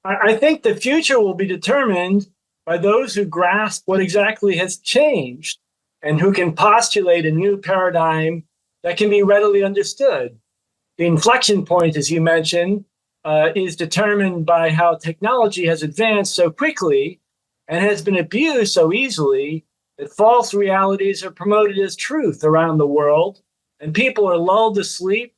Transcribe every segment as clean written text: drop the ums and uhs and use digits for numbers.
I think the future will be determined by those who grasp what exactly has changed and who can postulate a new paradigm that can be readily understood. The inflection point, as you mentioned, is determined by how technology has advanced so quickly and has been abused so easily that false realities are promoted as truth around the world, and people are lulled to sleep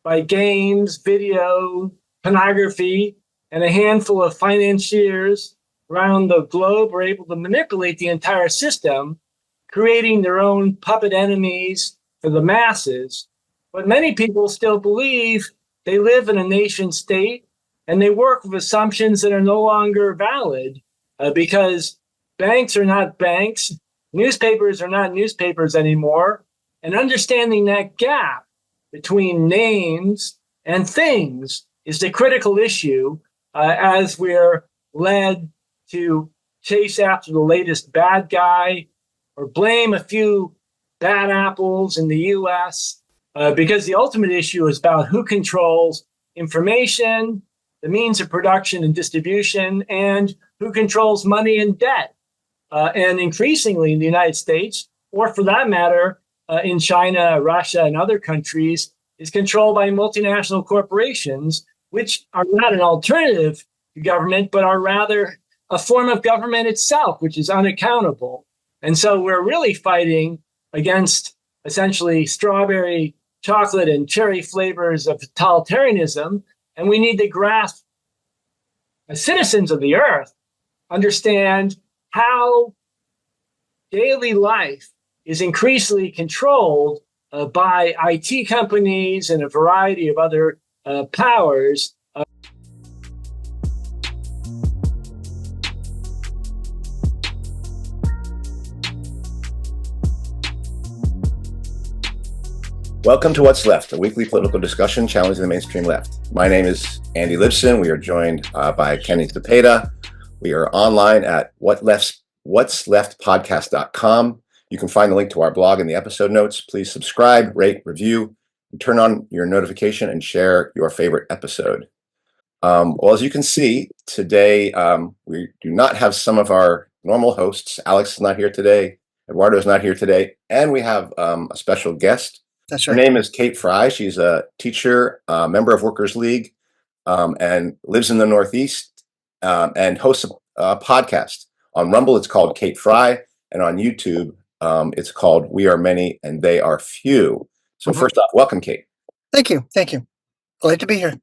by games, video, pornography, and a handful of financiers around the globe are able to manipulate the entire system, creating their own puppet enemies for the masses. But many people still believe they live in a nation state and they work with assumptions that are no longer valid because banks are not banks, newspapers are not newspapers anymore, and understanding that gap between names and things is the critical issue as we're led to chase after the latest bad guy or blame a few bad apples in the US because the ultimate issue is about who controls information, the means of production and distribution, and who controls money and debt. And increasingly in the United States, or for that matter, in China, Russia, and other countries, is controlled by multinational corporations, which are not an alternative to government, but are rather a form of government itself, which is unaccountable. And so we're really fighting against essentially strawberry, chocolate, and cherry flavors of totalitarianism. And we need to grasp, as citizens of the earth, understand how daily life is increasingly controlled by IT companies and a variety of other powers. Welcome to What's Left, a weekly political discussion challenging the mainstream left. My name is Andy Libson. We are joined by Kenny Cepeda. We are online at whatsleftpodcast.com. You can find the link to our blog in the episode notes. Please subscribe, rate, review, and turn on your notification and share your favorite episode. Well, as you can see, today we do not have some of our normal hosts. Alex is not here today. Eduardo is not here today. And we have a special guest. That's right. Her name is Kate Frey. She's a teacher, member of Workers League, and lives in the Northeast and hosts a podcast. On Rumble, it's called Kate Frey, and on YouTube, it's called We Are Many and They Are Few. So first off, welcome, Kate. Thank you. Glad to be here.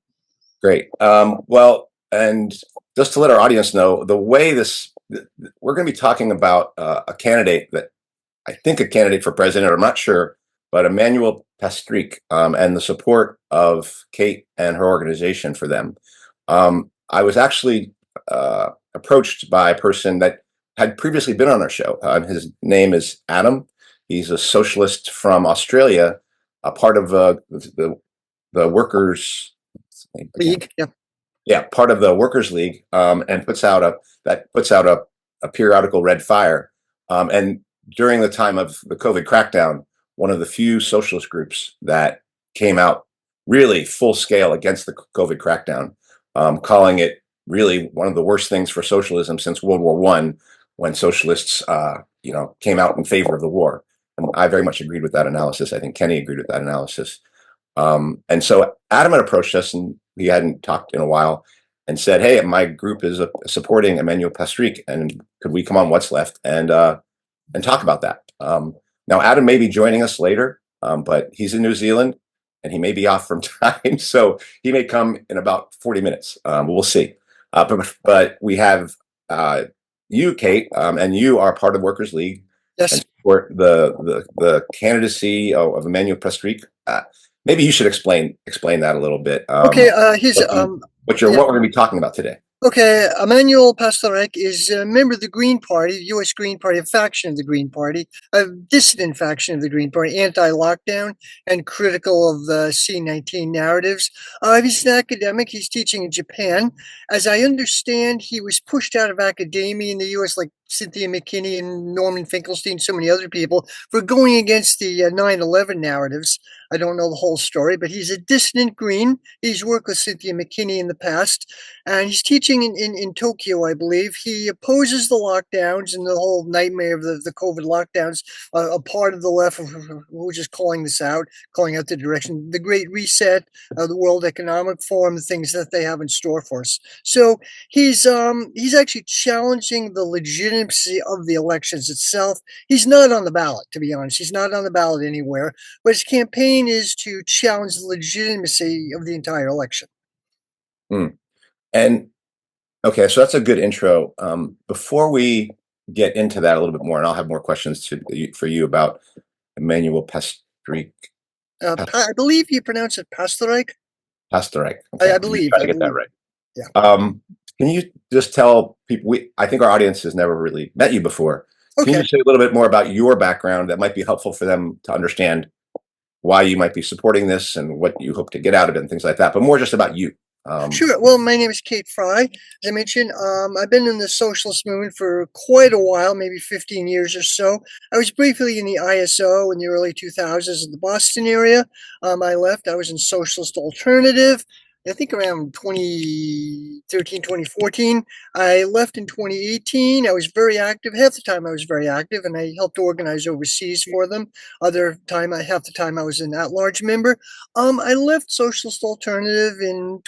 Great. Well, and just to let our audience know, the way we're going to be talking about a candidate for president, I'm not sure, but Emanuel Pastreich and the support of Kate and her organization for them. I was actually approached by a person that had previously been on our show. His name is Adam. He's a socialist from Australia, a part of the Workers League. Yeah, part of the Workers League, and puts out a periodical Red Fire. And during the time of the COVID crackdown, one of the few socialist groups that came out really full scale against the COVID crackdown, calling it really one of the worst things for socialism since World War I, when socialists, came out in favor of the war. And I very much agreed with that analysis. I think Kenny agreed with that analysis. And so Adam had approached us, and we hadn't talked in a while, and said, "Hey, my group is supporting Emanuel Pastreich, and could we come on What's Left and talk about that?" Now, Adam may be joining us later, but he's in New Zealand and he may be off from time. So he may come in about 40 minutes. We'll see. But we have you, Kate, and you are part of Workers League. Yes. And support the candidacy of Emanuel Pastreich. Maybe you should explain that a little bit. Okay. What we're going to be talking about today. Okay, Emanuel Pastreich is a member of the Green Party, the U.S. Green Party, a faction of the Green Party, a dissident faction of the Green Party, anti-lockdown and critical of the C-19 narratives. He's an academic. He's teaching in Japan. As I understand, he was pushed out of academia in the U.S. like Cynthia McKinney and Norman Finkelstein, so many other people, for going against the 9/11 narratives. I don't know the whole story, but he's a dissident Green. He's worked with Cynthia McKinney in the past, and he's teaching in Tokyo, I believe. He opposes the lockdowns and the whole nightmare of the COVID lockdowns. A part of the left who was just calling this out, calling out the direction, the Great Reset, the World Economic Forum, the things that they have in store for us. So he's actually challenging the legitimacy of the elections itself. He's not on the ballot, to be honest. He's not on the ballot anywhere. But his campaign is to challenge the legitimacy of the entire election. And okay, so that's a good intro. Before we get into that a little bit more, and I'll have more questions for you about Emanuel Pastreich. I believe you pronounce it Pastriech. Pastriech. Okay. I believe. Try to get that right. Yeah. Can you just tell people? I think our audience has never really met you before. Okay. Can you say a little bit more about your background that might be helpful for them to understand why you might be supporting this and what you hope to get out of it and things like that, but more just about you? Sure. Well, my name is Kate Frey. As I mentioned, I've been in the socialist movement for quite a while, maybe 15 years or so. I was briefly in the ISO in the early 2000s in the Boston area. I left. I was in Socialist Alternative. I think around 2013, 2014. I left in 2018. I was very active. Half the time I was very active, and I helped organize overseas for them. Half the time I was an at-large member. I left Socialist Alternative in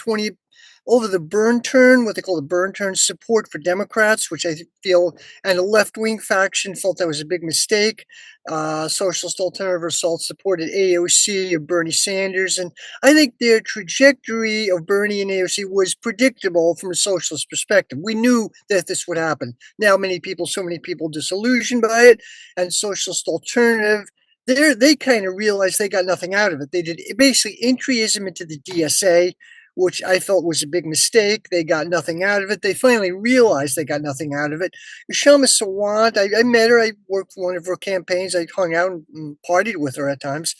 over the burn turn, what they call the burn turn, support for Democrats, which I feel, and a left-wing faction felt that was a big mistake. Socialist Alternative Assault supported AOC of Bernie Sanders, and I think their trajectory of Bernie and AOC was predictable from a socialist perspective. We knew that this would happen. Now, so many people disillusioned by it, and Socialist Alternative, they kind of realized they got nothing out of it. They did basically entryism into the DSA, which I felt was a big mistake. They got nothing out of it. They finally realized they got nothing out of it. Shama Sawant, I met her. I worked for one of her campaigns. I hung out and partied with her at times.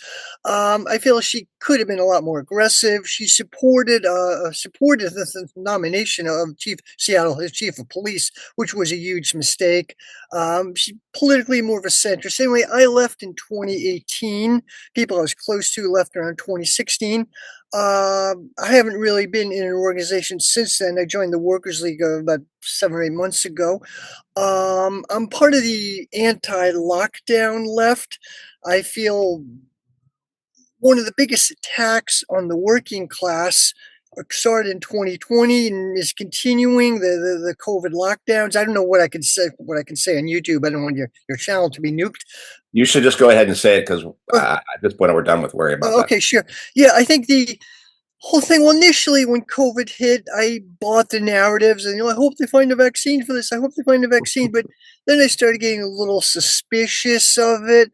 I feel she could have been a lot more aggressive. She supported the nomination of Seattle chief of police, which was a huge mistake. She's politically more of a centrist. Anyway, I left in 2018. People I was close to left around 2016. I haven't really been in an organization since then. I joined the Workers' League about 7 or 8 months ago. I'm part of the anti-lockdown left. I feel one of the biggest attacks on the working class started in 2020 and is continuing the COVID lockdowns. I don't know what I can say on YouTube. I don't want your channel to be nuked. You should just go ahead and say it, because at this point we're done with worrying about that. Okay, sure. Yeah, I think the whole thing. Well, initially when COVID hit, I bought the narratives, and I hope they find a vaccine for this. I hope they find a vaccine. But then I started getting a little suspicious of it,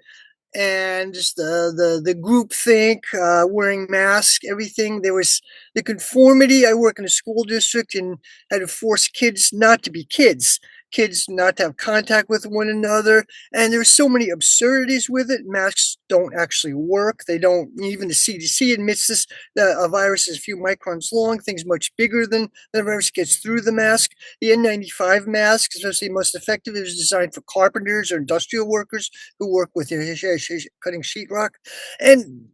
and just the group think, wearing masks, everything. There was the conformity. I work in a school district and had to force kids not to be kids not to have contact with one another. And there's so many absurdities with it. Masks don't actually work. They don't, even the CDC admits this, that a virus is a few microns long, things much bigger than the virus gets through the mask. The N95 mask, especially most effective, is designed for carpenters or industrial workers who work with cutting sheetrock. And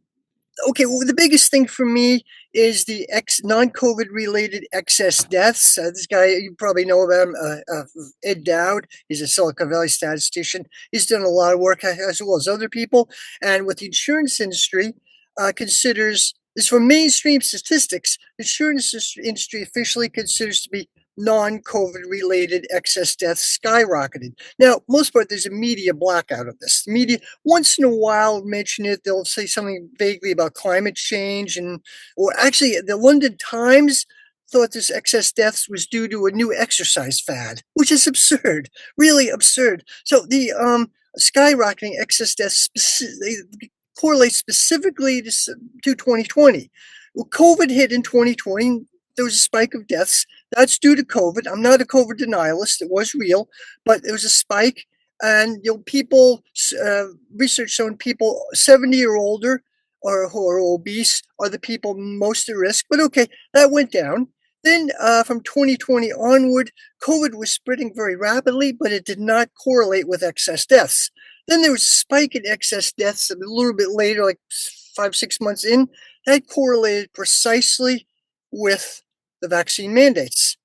okay, well, the biggest thing for me is the non-COVID related excess deaths. This guy, you probably know about him, Ed Dowd. He's a Silicon Valley statistician. He's done a lot of work, as well as other people. And what the insurance industry considers is, from mainstream statistics, the insurance industry officially considers to be non-COVID related excess deaths skyrocketed. Now, most part, there's a media blackout of this. The media, once in a while, mention it. They'll say something vaguely about climate change, or actually, the London Times thought this excess deaths was due to a new exercise fad, which is absurd, really absurd. So the skyrocketing excess deaths correlates specifically to 2020. Well, COVID hit in 2020. There was a spike of deaths. That's due to COVID. I'm not a COVID denialist. It was real, but there was a spike. And people, research showing people 70 or older or who are obese are the people most at risk. But okay, that went down. Then from 2020 onward, COVID was spreading very rapidly, but it did not correlate with excess deaths. Then there was a spike in excess deaths a little bit later, like 5, 6 months in. That correlated precisely with the vaccine mandates.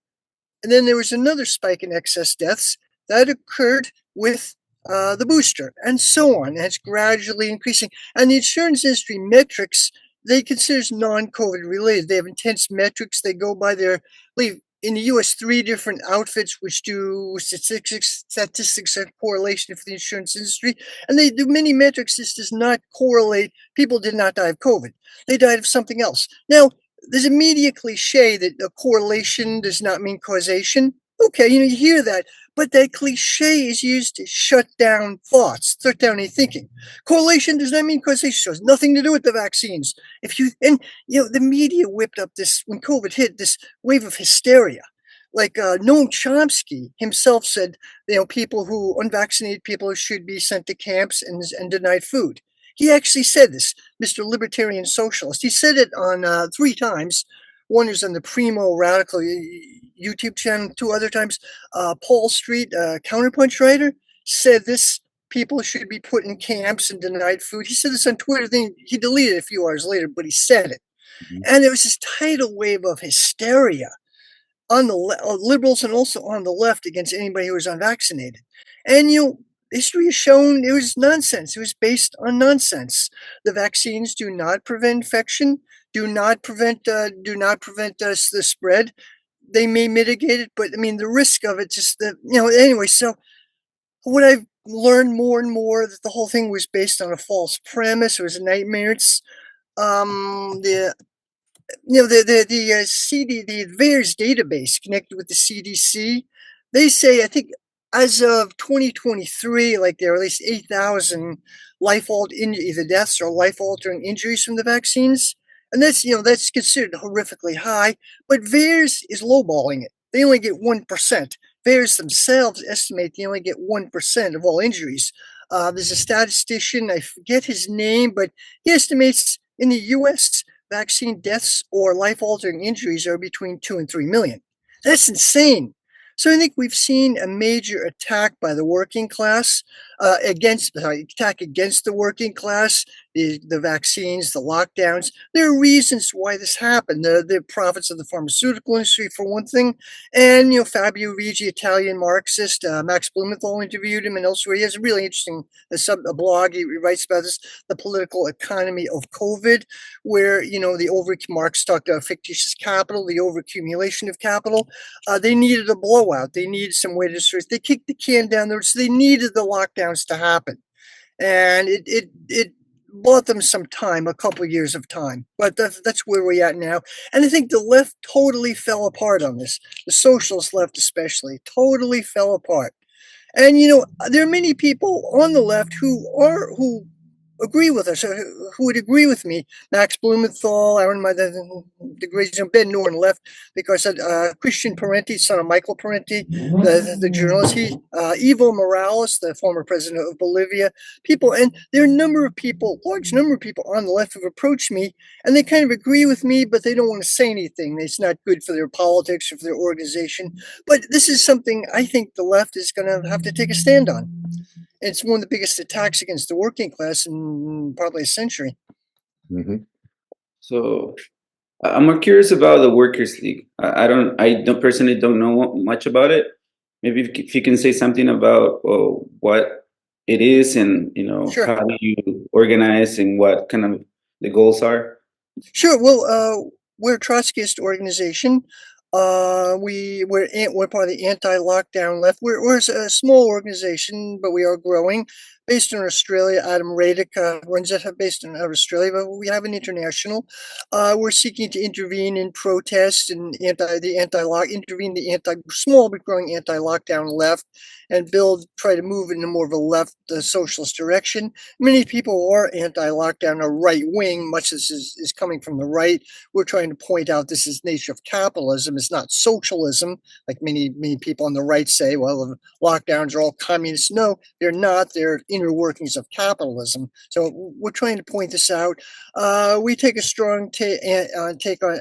And then there was another spike in excess deaths that occurred with the booster, and so on. And it's gradually increasing. And the insurance industry metrics, they consider non-COVID related. They have intense metrics. They go by their, in the US, 3 different outfits which do statistics and correlation for the insurance industry. And they do many metrics. This does not correlate. People did not die of COVID. They died of something else. Now, there's a media cliche that a correlation does not mean causation. Okay, you hear that, but that cliche is used to shut down thoughts, shut down any thinking. Correlation does not mean causation. So it has nothing to do with the vaccines. The media whipped up this, when COVID hit, this wave of hysteria. Like Noam Chomsky himself said, unvaccinated people should be sent to camps and denied food. He actually said this, Mr. Libertarian Socialist. He said it on 3 times. One is on the Primo Radical YouTube channel. 2 other times, Paul Street, Counterpunch writer, said this: people should be put in camps and denied food. He said this on Twitter. Then he deleted it a few hours later, but he said it. Mm-hmm. And there was this tidal wave of hysteria on the liberals and also on the left against anybody who was unvaccinated. And history has shown it was nonsense. It was based on nonsense. The vaccines do not prevent infection, do not prevent the spread. They may mitigate it, but the risk of it anyway. So what I've learned more and more, that the whole thing was based on a false premise. It was a nightmare. It's the VAERS database connected with the CDC. They say, I think, as of 2023, there are at least 8,000 either deaths or life-altering injuries from the vaccines, and that's considered horrifically high. But VAERS is lowballing it. They only get 1%. VAERS themselves estimate they only get 1% of all injuries. There's a statistician, I forget his name, but he estimates in the U.S. vaccine deaths or life-altering injuries are between 2 and 3 million. That's insane. So I think we've seen a major attack by the working class against the working class, the vaccines, the lockdowns. There are reasons why this happened. The profits of the pharmaceutical industry, for one thing, and Fabio Rigi, Italian Marxist, Max Blumenthal interviewed him, and elsewhere. He has a really interesting a blog. He writes about this, the political economy of COVID, where Marx talked about fictitious capital, the overaccumulation of capital. They needed a blowout. They needed some way to sort. They kicked the can down the road. So they needed the lockdowns to happen, and it bought them some time, a couple of years of time. But that's where we're at now. And I think the left totally fell apart on this. The socialist left, especially, totally fell apart. And there are many people on the left who agree with us, who would agree with me. Max Blumenthal, Aaron, the great Ben Norton left because Christian Parenti, son of Michael Parenti, the journalist, Evo Morales, the former president of Bolivia, and there are large number of people on the left who've approached me, and they kind of agree with me, but they don't want to say anything. It's not good for their politics or for their organization. But this is something I think the left is going to have to take a stand on. It's one of the biggest attacks against the working class in probably a century. Mm-hmm. So I'm more curious about the Workers' League. I don't personally don't know much about it. Maybe if you can say something about what it is and Sure. How do you organize and what kind of the goals are. Sure. Well, we're a Trotskyist organization. We're part of the anti-lockdown left. We're a small organization, but we are growing. Based in Australia, Adam Radic runs it, based in Australia, but we have an international. We're seeking to intervene in protests and small but growing anti-lockdown left, and try to move in a more of a left socialist direction. Many people who are anti-lockdown are right wing. Much of this is coming from the right. We're trying to point out this is nature of capitalism. It's not socialism, like many people on the right say. Well, the lockdowns are all communist. No, they're not. They're inner workings of capitalism. So we're trying to point this out. We take a strong take on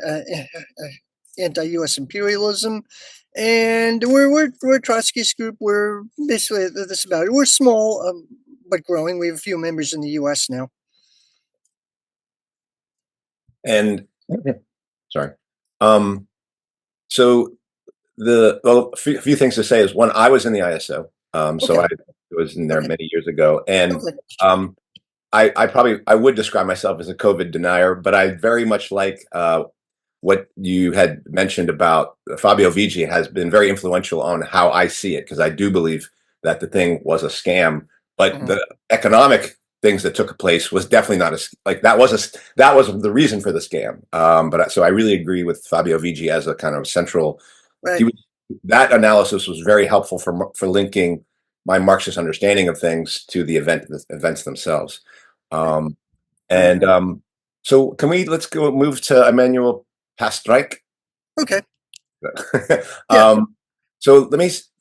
anti-U.S. imperialism, and we're a Trotskyist group. We're basically that's about it. We're small, but growing. We have a few members in the U.S. now. And sorry. So a few things to say is one, I was in the ISO. So I was in there many years ago, and I would describe myself as a COVID denier, but I very much like what you had mentioned about Fabio Vigi has been very influential on how I see it, because I do believe that the thing was a scam, but the economic things that took place was definitely not that was the reason for the scam. But so I really agree with Fabio Vigi as a kind of central. Right. That analysis was very helpful for linking my Marxist understanding of things to the events themselves. So let's move to Emanuel Pastreich. Okay. So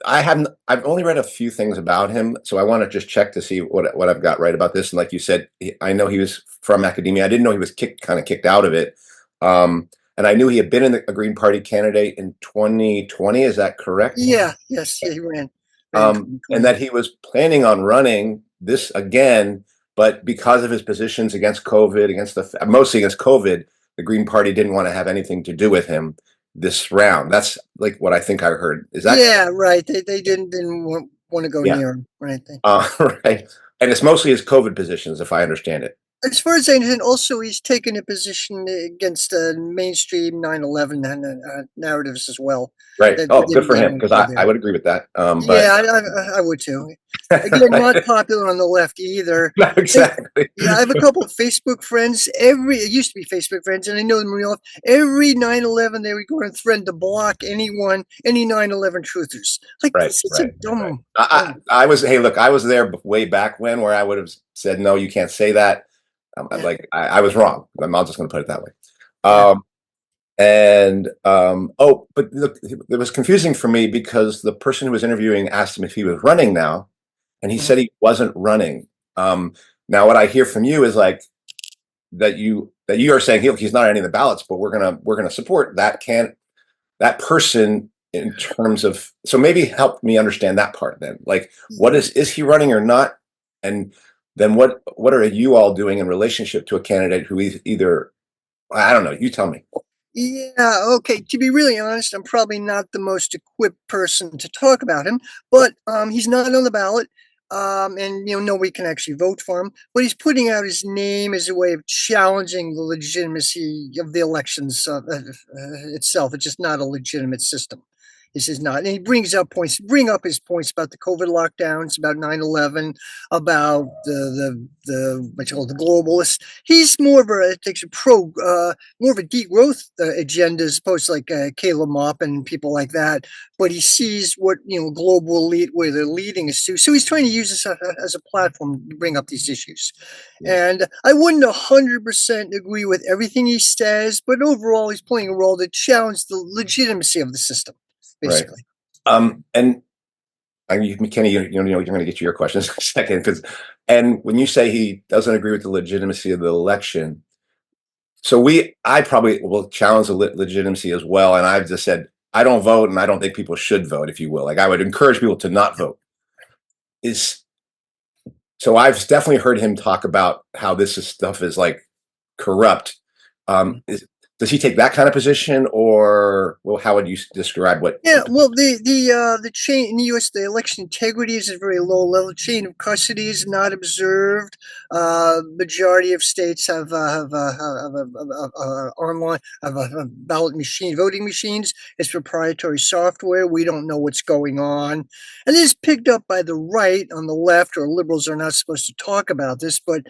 I've only read a few things about him, so I want to just check to see what I've got right about this. And like you said, I know he was from academia. I didn't know he was kicked out of it. And I knew he had been a Green Party candidate in 2020. Is that correct? Yeah. Yes. Yeah, he ran. And that he was planning on running this again, but because of his positions against COVID, mostly against COVID, the Green Party didn't want to have anything to do with him this round. That's like what I think I heard. Is that? Yeah, right. They didn't want to go near him, right? Right. And it's mostly his COVID positions, if I understand it. As far as I understand, also he's taken a position against mainstream 9/11 narratives as well. Right. Good for him, because I would agree with that. I would too. Again, not popular on the left either. No, exactly. I have a couple of Facebook friends. It used to be Facebook friends, and I know them real. Every 9/11, they would go and threaten to block any 9/11 truthers. Like, this is a dumb. I was there way back when, where I would have said, no, you can't say that. I was wrong. I'm just going to put it that way. But look, it was confusing for me because the person who was interviewing asked him if he was running now, and he said he wasn't running. Now, what I hear from you is like that you are saying he's not on any of the ballots, but we're gonna support that person in terms of. So maybe help me understand that part then. Like, what is he running or not, and then what are you all doing in relationship to a candidate who either, I don't know, you tell me. Yeah, okay. To be really honest, I'm probably not the most equipped person to talk about him, but he's not on the ballot, and nobody can actually vote for him. But he's putting out his name as a way of challenging the legitimacy of the elections itself. It's just not a legitimate system. This is not, and he bring up his points about the COVID lockdowns, about 9/11, about what you call the globalists. He's more of more of a degrowth agenda as opposed to like Caleb Mop and people like that. But he sees what global elite, where they're leading us to. So he's trying to use this as a platform to bring up these issues. Yeah. And I wouldn't 100% agree with everything he says, but overall, he's playing a role to challenge the legitimacy of the system. Basically. Right. And Kenny, you're going to get to your questions in a second. And when you say he doesn't agree with the legitimacy of the election, so I probably will challenge the legitimacy as well. And I've just said, I don't vote, and I don't think people should vote, if you will. Like, I would encourage people to not vote. So I've definitely heard him talk about how this stuff is like corrupt. Does he take that kind of position, or how would you describe what? Yeah, well, the chain in the U.S., the election integrity is at a very low level. Chain of custody is not observed. Majority of states have online ballot voting machines. It's proprietary software. We don't know what's going on, and this is picked up by the right. On the left, or liberals are not supposed to talk about this, but.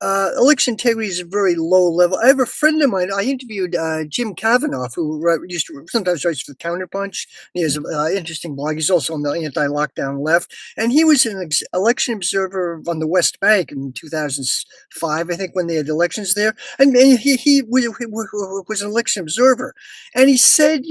Election integrity is a very low level. I have a friend of mine. I interviewed Jim Kavanaugh, who used to sometimes writes for the Counterpunch. He has an interesting blog. He's also on the anti-lockdown left, and he was an election observer on the West Bank in 2005, I think, when they had elections there. And he was an election observer, and he said,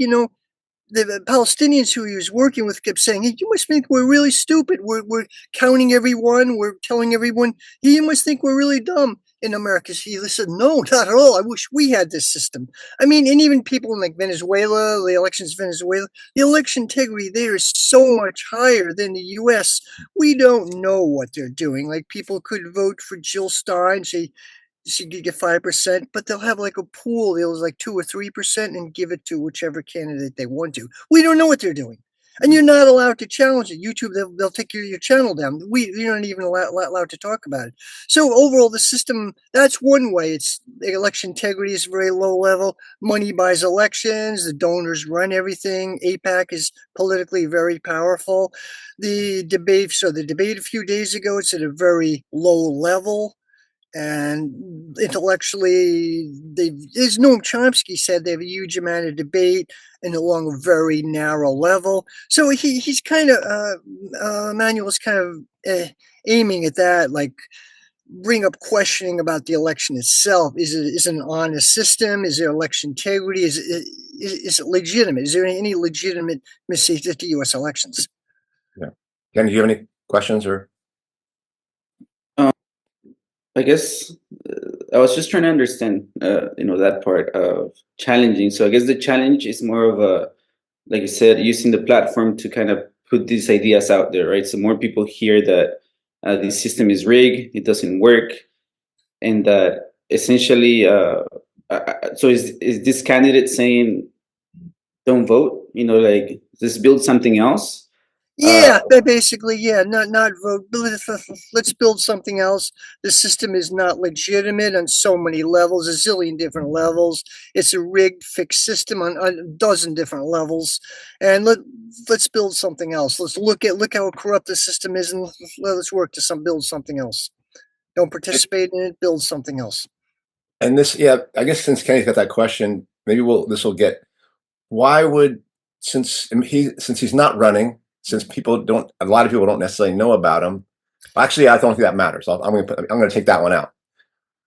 the Palestinians who he was working with kept saying, hey, you must think we're really stupid. We're counting everyone. We're telling everyone. You must think we're really dumb. in America. He said, no, not at all. I wish we had this system. I mean, and even people in like Venezuela, the elections in Venezuela, the election integrity there is so much higher than the US. We don't know what they're doing. Like people could vote for Jill Stein, say she could get 5%, but they'll have like a pool. They'll like 2 or 3% and give it to whichever candidate they want to. We don't know what they're doing. And you're not allowed to challenge it. YouTube, they'll take your channel down. You're not even allowed to talk about it. So overall, the system, that's one way. It's the election integrity is very low level. Money buys elections. The donors run everything. APAC is politically very powerful. The debate a few days ago, it's at a very low level. And intellectually, as Noam Chomsky said, they have a huge amount of debate and along a very narrow level. So he's kind of Emanuel's kind of aiming at that, like bring up questioning about the election itself. Is it an honest system? Is there election integrity? Is it legitimate? Is there any legitimate message to U.S. elections? Yeah. Ken, do you have any questions or? I guess I was just trying to understand, that part of challenging. So I guess the challenge is more of a, like you said, using the platform to kind of put these ideas out there, right? So more people hear that the system is rigged, it doesn't work, and that essentially, so is this candidate saying, don't vote? Like just build something else. Yeah, basically, yeah, not vote. Let's build something else. The system is not legitimate on so many levels, a zillion different levels. It's a rigged, fixed system on a dozen different levels, and let's build something else. Let's look how corrupt the system is, and let's work to build something else. Don't participate in it. Build something else. And this, yeah, I guess since Kenny's got that question, maybe this will get. Why would since he's not running? Since a lot of people don't necessarily know about him. Actually, I don't think that matters. I'm going to take that one out.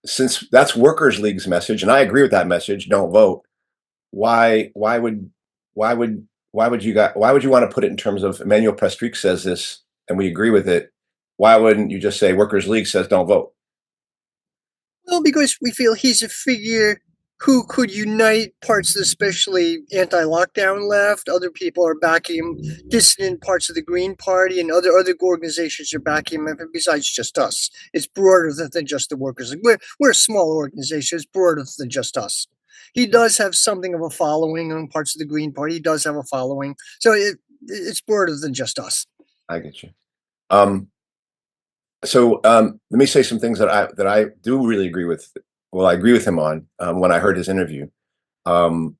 Since that's Workers League's message, and I agree with that message. Don't vote. Why would you want to put it in terms of Emanuel Pastreich says this, and we agree with it? Why wouldn't you just say Workers League says don't vote? Well, because we feel he's a figure who could unite parts of especially anti-lockdown left. Other people are backing him. Dissident parts of the Green Party and other organizations are backing him. Besides just us, it's broader than just the workers. We're a small organization. It's broader than just us. He does have something of a following on parts of the Green Party. He does have a following, so it's broader than just us. I get you. So let me say some things that I do really agree with. Well, I agree with him on when I heard his interview. One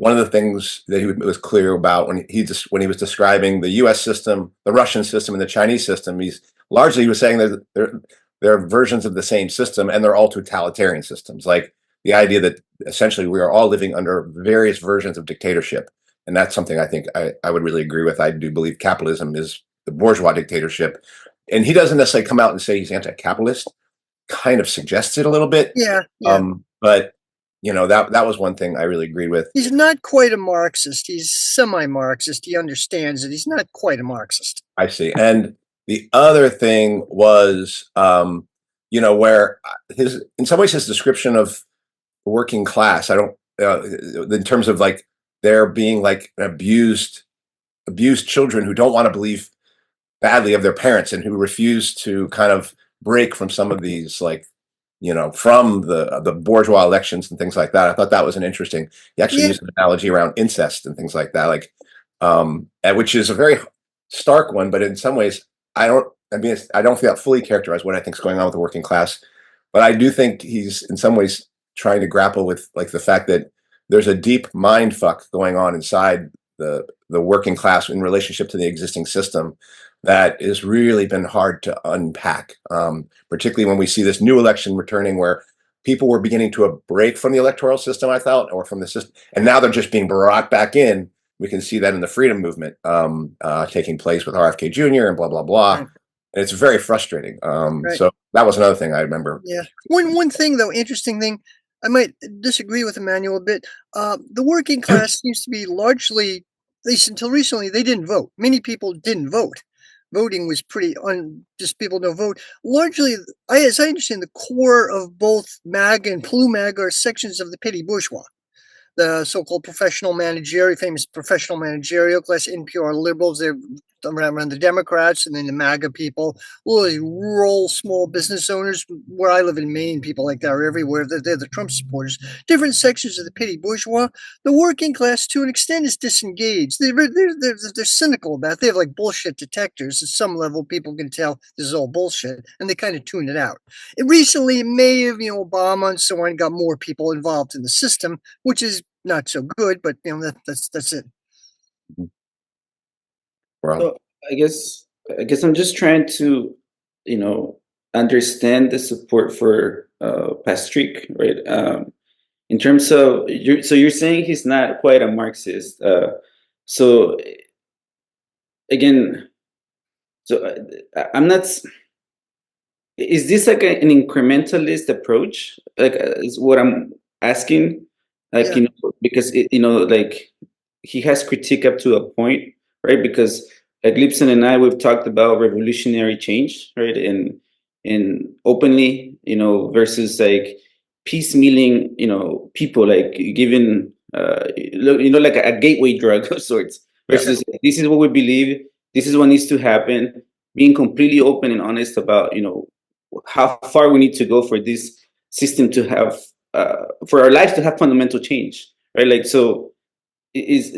of the things that he was clear about when he was describing the U.S. system, the Russian system, and the Chinese system, he was saying that they're versions of the same system, and they're all totalitarian systems. Like the idea that essentially we are all living under various versions of dictatorship, and that's something I think I would really agree with. I do believe capitalism is the bourgeois dictatorship, and he doesn't necessarily come out and say he's anti-capitalist. Kind of suggests it a little bit. Yeah. But that was one thing I really agreed with. He's not quite a Marxist. He's semi-Marxist. He understands it. He's not quite a Marxist. I see. And the other thing was, where in some ways his description of the working class, in terms of like there being like abused children who don't want to believe badly of their parents and who refuse to kind of break from some of these, like, from the bourgeois elections and things like that. I thought that was an interesting. He actually used an analogy around incest and things like that, like, which is a very stark one. But in some ways, I don't think that fully characterized what I think is going on with the working class. But I do think he's in some ways trying to grapple with like the fact that there's a deep mind fuck going on inside the working class in relationship to the existing system that has really been hard to unpack, particularly when we see this new election returning where people were beginning to break from the electoral system, I felt, or from the system, and now they're just being brought back in. We can see that in the freedom movement taking place with RFK Jr. and blah, blah, blah. Right. And it's very frustrating. Right. So that was another thing I remember. Yeah. One thing, though, interesting thing, I might disagree with Emanuel a bit. The working class seems to be largely, at least until recently, they didn't vote. Many people didn't vote. voting was pretty just people don't vote. Largely, as I understand, the core of both MAGA and Plumag are sections of the petty bourgeois, the so-called famous professional managerial class, NPR liberals. They're around the Democrats, and then the MAGA people, really rural small business owners. Where I live in Maine, people like that are everywhere. They're the Trump supporters. Different sections of the petty bourgeois. The working class, to an extent, is disengaged. They're cynical about it. They have like bullshit detectors. At some level, people can tell this is all bullshit, and they kind of tune it out. And recently, it may have, Obama and so on got more people involved in the system, which is not so good, but that's it. Well, So I guess I'm just trying to, understand the support for Pastriech, right? In terms of you're saying he's not quite a Marxist. So again, I'm not. Is this like an incrementalist approach? Like is what I'm asking. Like Yeah. because like he has critique up to a point, right? Because like Lipson and I, we've talked about revolutionary change, right? And openly, versus like piecemealing, people, like giving, like a gateway drug of sorts, Yeah. versus this is what we believe, this is what needs to happen, being completely open and honest about, how far we need to go for this system to have, for our lives to have fundamental change, right? Like, so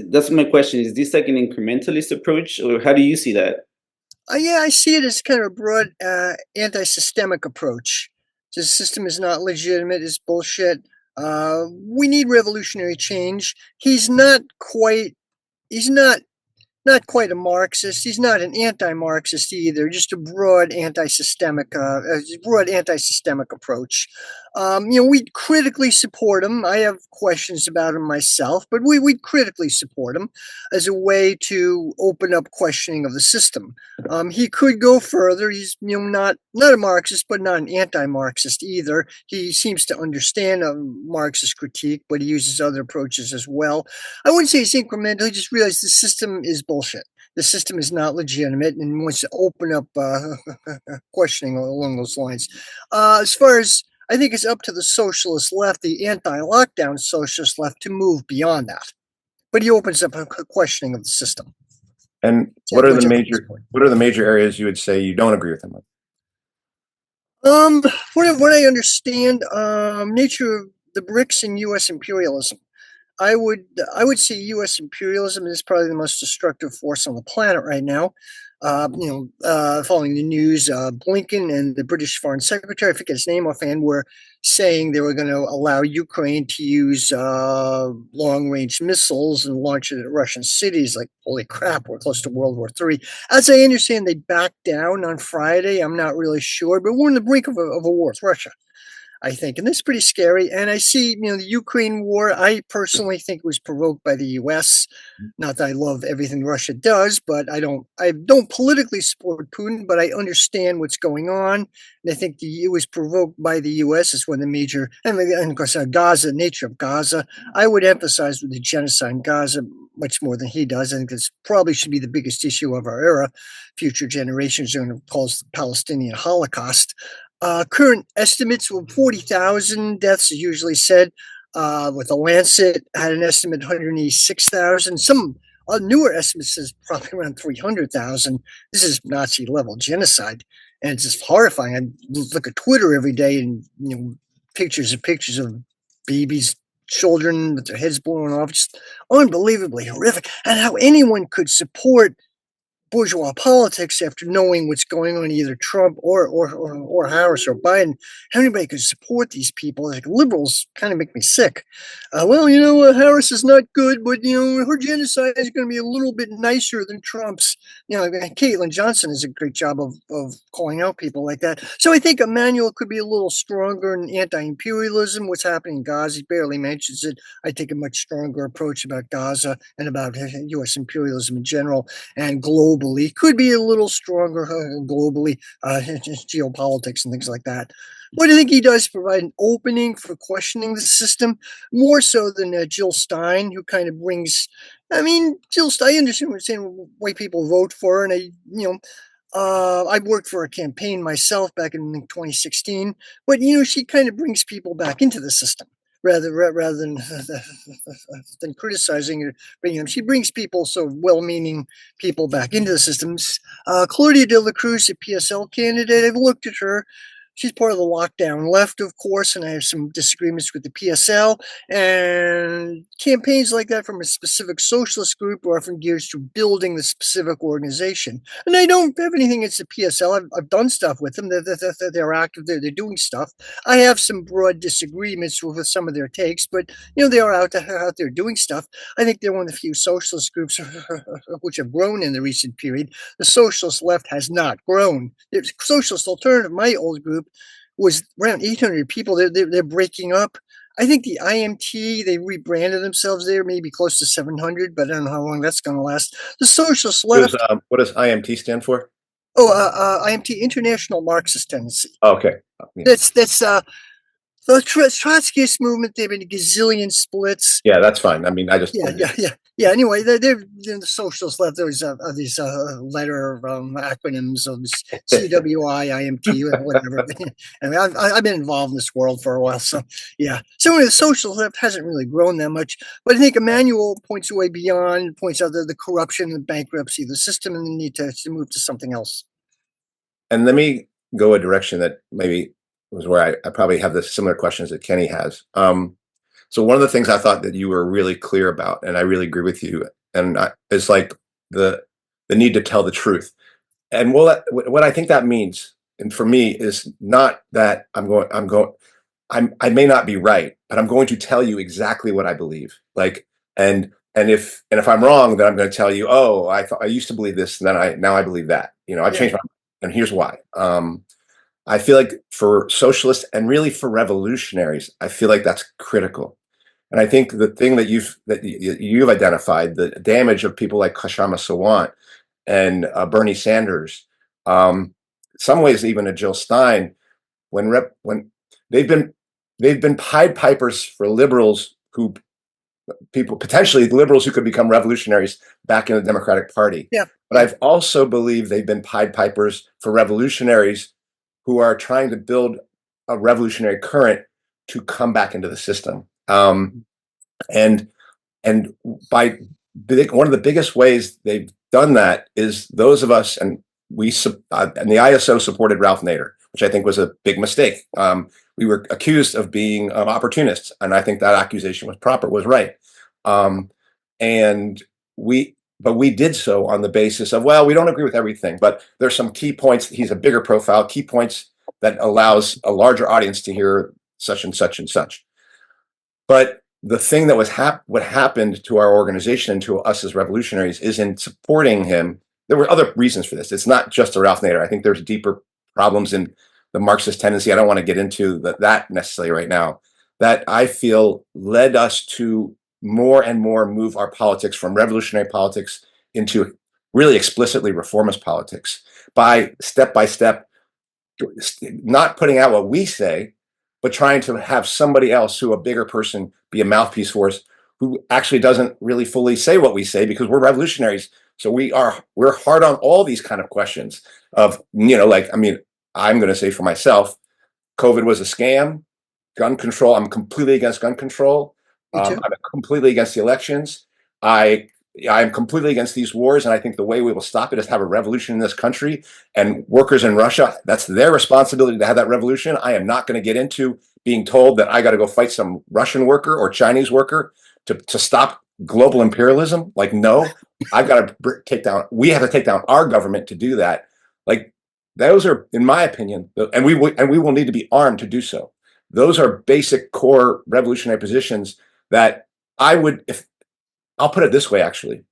that's my question. Is this like an incrementalist approach, or how do you see that? Yeah, I see it as kind of a broad anti-systemic approach. The system is not legitimate, it's bullshit. We need revolutionary change. He's not quite. He's not quite a Marxist. He's not an anti-Marxist either. Just a broad anti-systemic approach. We'd critically support him. I have questions about him myself, but we'd critically support him as a way to open up questioning of the system. He could go further. He's not a Marxist, but not an anti-Marxist either. He seems to understand a Marxist critique, but he uses other approaches as well. I wouldn't say it's incremental. He just realized the system is bullshit. The system is not legitimate and wants to open up questioning along those lines. As far as I think it's up to the socialist left, the anti-lockdown socialist left, to move beyond that. But he opens up a questioning of the system. And what are the major areas you would say you don't agree with him with? What I understand, nature of the BRICS and U.S. imperialism. I would say U.S. imperialism is probably the most destructive force on the planet right now. Following the news, Blinken and the British Foreign Secretary, I forget his name offhand, were saying they were going to allow Ukraine to use long-range missiles and launch it at Russian cities. Like, holy crap, we're close to World War III. As I understand, they backed down on Friday. I'm not really sure, but we're on the brink of a war with Russia, I think. And that's pretty scary. And I see, the Ukraine war, I personally think was provoked by the US. Not that I love everything Russia does, but I don't politically support Putin, but I understand what's going on. And I think it was provoked by the US as one of the major, and of course, Gaza, nature of Gaza. I would emphasize with the genocide in Gaza much more than he does. I think this probably should be the biggest issue of our era. Future generations are going to call it the Palestinian Holocaust. Current estimates were 40,000 deaths, is usually said. With the Lancet had an estimate 186,000. Some newer estimates says probably around 300,000. This is Nazi level genocide, and it's just horrifying. I look at Twitter every day, and pictures of babies, children with their heads blown off, just unbelievably horrific. And how anyone could support bourgeois politics after knowing what's going on, either Trump or Harris or Biden. How anybody could support these people? Like, liberals kind of make me sick. Harris is not good, but her genocide is going to be a little bit nicer than Trump's. Caitlin Johnson does a great job of calling out people like that. So I think Emanuel could be a little stronger in anti-imperialism. What's happening in Gaza, he barely mentions it. I take a much stronger approach about Gaza and about U.S. imperialism in general, and globally could be a little stronger globally, geopolitics and things like that. But I think he does provide an opening for questioning the system more so than Jill Stein, who kind of brings. I mean, Jill Stein, I understand what you're saying, why people vote for her, and I worked for a campaign myself back in 2016, but she kind of brings people back into the system rather than than criticizing or bringing them. She brings people, so well-meaning people, back into the systems. Claudia de la Cruz, a PSL candidate, I've looked at her. She's part of the lockdown left, of course, and I have some disagreements with the PSL. And campaigns like that from a specific socialist group are often geared to building the specific organization. And I don't have anything against the PSL. I've done stuff with them. They're active. They're doing stuff. I have some broad disagreements with some of their takes, but they are out there doing stuff. I think they're one of the few socialist groups which have grown in the recent period. The socialist left has not grown. The socialist alternative, my old group, was around 800 people. They're breaking up. I think the IMT, they rebranded themselves there, maybe close to 700, but I don't know how long that's going to last. The socialist left. What does IMT stand for? IMT, International Marxist Tendency. Oh, okay. Yeah. That's the Trotskyist movement. They've been a gazillion splits. Yeah, that's fine. I mean, I just Yeah. Anyway, they're the socialist left. There's these letter acronyms of CWI, IMT, whatever. I mean, I've been involved in this world for a while, so yeah. So anyway, the socialist left hasn't really grown that much, but I think Emanuel points way beyond, points out the corruption and bankruptcy of the system, and the need to move to something else. And let me go a direction that maybe was where I probably have the similar questions that Kenny has. So one of the things I thought that you were really clear about, and I really agree with you, and is like the need to tell the truth. And what I think that means, and for me, is not that I may not be right, but I'm going to tell you exactly what I believe. Like, and if I'm wrong, then I'm going to tell you, oh, I used to believe this, and then now I believe that. I changed my mind, and here's why. I feel like for socialists and really for revolutionaries, I feel like that's critical. And I think the thing that you've identified, the damage of people like Kashama Sawant and Bernie Sanders, some ways even a Jill Stein, when they've been Pied Pipers for liberals potentially liberals who could become revolutionaries back in the Democratic Party. Yeah. But I've also believed they've been Pied Pipers for revolutionaries who are trying to build a revolutionary current to come back into the system. And by one of the biggest ways they've done that is those of us, and and the ISO supported Ralph Nader, which I think was a big mistake. We were accused of being opportunists, and I think that accusation was right. But we did so on the basis of, well, we don't agree with everything, but there's some key points. He's a bigger profile, key points that allows a larger audience to hear such and such and such. But the thing that what happened to our organization and to us as revolutionaries is in supporting him. There were other reasons for this. It's not just a Ralph Nader. I think there's deeper problems in the Marxist tendency. I don't want to get into that necessarily right now. That I feel led us to more and more move our politics from revolutionary politics into really explicitly reformist politics by step, not putting out what we say, but trying to have somebody else, a bigger person, be a mouthpiece for us, who actually doesn't really fully say what we say, because we're revolutionaries. So we're hard on all these kind of questions of, I'm going to say for myself, COVID was a scam. Gun control, I'm completely against gun control. I'm completely against the elections. I am completely against these wars, and I think the way we will stop it is have a revolution in this country. And workers in Russia, that's their responsibility to have that revolution. I am not going to get into being told that I got to go fight some Russian worker or Chinese worker to stop global imperialism. Like, no, I've got to we have to take down our government to do that. Like, those are, in my opinion, and we will need to be armed to do so. Those are basic core revolutionary positions that I'll put it this way, actually.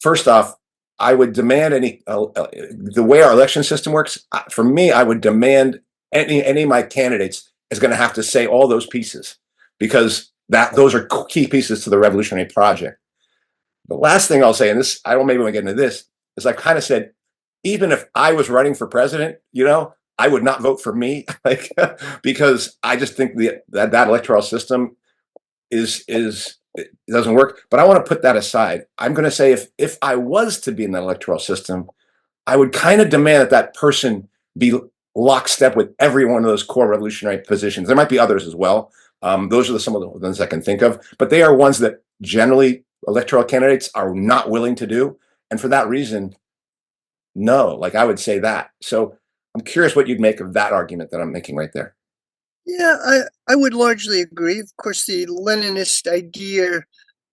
First off, I would demand the way our election system works, for me, I would demand any of my candidates is going to have to say all those pieces, because those are key pieces to the revolutionary project. The last thing I'll say, and this, I don't maybe want to get into this, is I kind of said, even if I was running for president, I would not vote for me, because I just think that electoral system it doesn't work. But I want to put that aside. I'm going to say if I was to be in that electoral system, I would kind of demand that that person be lockstep with every one of those core revolutionary positions. There might be others as well. Those are some of the ones I can think of, but they are ones that generally electoral candidates are not willing to do. And for that reason, no, like I would say that. So I'm curious what you'd make of that argument that I'm making right there. Yeah, I would largely agree. Of course, the Leninist idea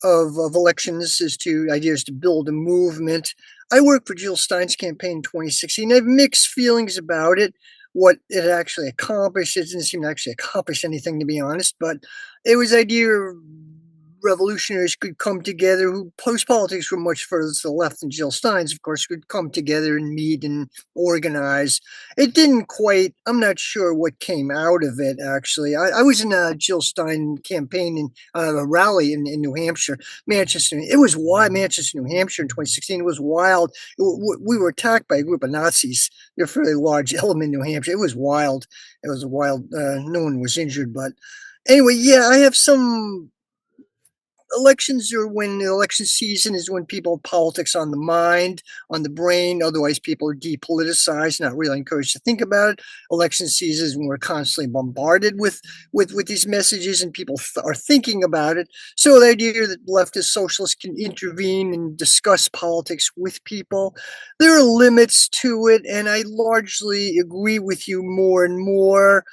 of elections is to build a movement. I worked for Jill Stein's campaign in 2016. I have mixed feelings about it. What it actually accomplished, it didn't seem to actually accomplish anything, to be honest. But it was the idea revolutionaries could come together who post politics were much further to the left than Jill Stein's, of course, could come together and meet and organize. It didn't quite, I'm not sure what came out of it, actually. I was in a Jill Stein campaign in a rally in New Hampshire, Manchester. It was wild, Manchester, New Hampshire in 2016. It was wild. We were attacked by a group of Nazis. They're a fairly large element in New Hampshire. It was wild. It was wild. No one was injured, but anyway, yeah, I have some elections are when the election season is when people have politics on the mind, on the brain. Otherwise, people are depoliticized, not really encouraged to think about it. Election season is when we're constantly bombarded with these messages and people are thinking about it. So the idea that leftist socialists can intervene and discuss politics with people, there are limits to it, and I largely agree with you more and more.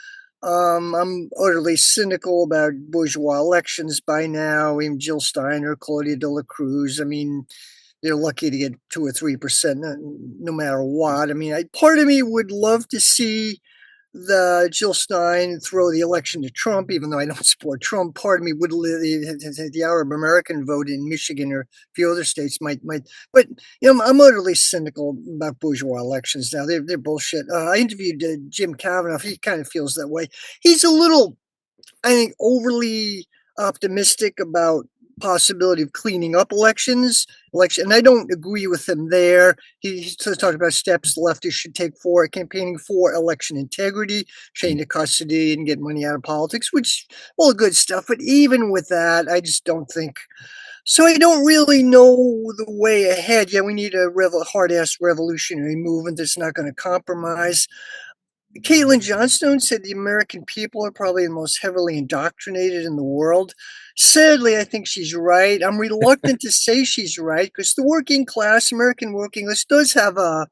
I'm utterly cynical about bourgeois elections by now. Even Jill Steiner, Claudia de la Cruz. I mean, they're lucky to get 2 or 3%, no matter what. I mean, part of me would love to see the Jill Stein throw the election to Trump, even though I don't support Trump. Part of me would the Arab American vote in Michigan or a few other states might, but I'm utterly cynical about bourgeois elections now. They're bullshit. I interviewed Jim Kavanaugh. He kind of feels that way. He's a little, I think, overly optimistic about possibility of cleaning up election, and I don't agree with him there. He's talking about steps leftists should take for campaigning for election integrity, chain to custody, and get money out of politics, which all good stuff. But even with that, I just don't think. So I don't really know the way ahead. Yeah, we need a hard-ass revolutionary movement that's not going to compromise. Caitlin Johnstone said the American people are probably the most heavily indoctrinated in the world. Sadly, I think she's right. I'm reluctant to say she's right because the working class, American working class, does have a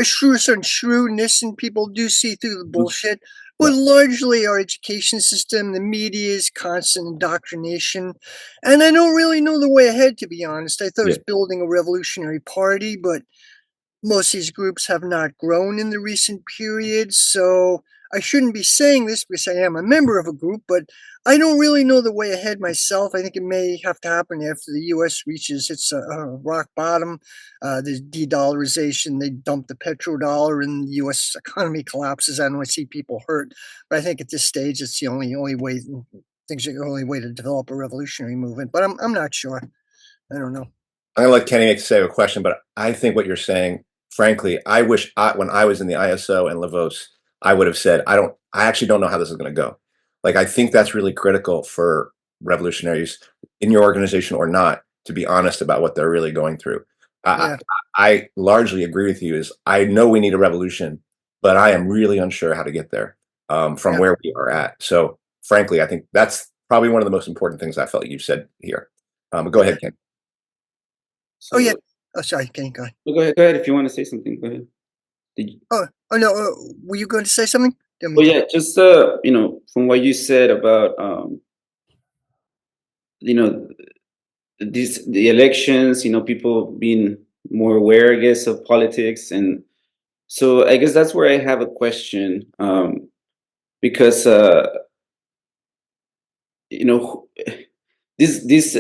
certain shrewdness, and people do see through the bullshit. But largely, our education system, the media is constant indoctrination. And I don't really know the way ahead, to be honest. I thought it was building a revolutionary party, but most of these groups have not grown in the recent period, so I shouldn't be saying this because I am a member of a group, but I don't really know the way ahead myself. I think it may have to happen after the U.S. reaches its rock bottom. There's de-dollarization. They dump the petrodollar and the U.S. economy collapses. I don't want to see people hurt, but I think at this stage it's the only way. Things are the only way to develop a revolutionary movement. But I'm not sure. I don't know. I'm gonna let Kenny say a question, but I think what you're saying, frankly, I wish when I was in the ISO and Lavos, I would have said, I actually don't know how this is going to go. Like, I think that's really critical for revolutionaries in your organization or not, to be honest about what they're really going through. I largely agree with you. Is I know we need a revolution, but I am really unsure how to get there from where we are at. So, frankly, I think that's probably one of the most important things I felt you said here. Go ahead, Ken. So, sorry, Kenny, go ahead. Go ahead if you want to say something. Go ahead. Oh no, were you going to say something? Well, yeah, just from what you said about the elections, people being more aware, I guess, of politics, and so I guess that's where I have a question, because this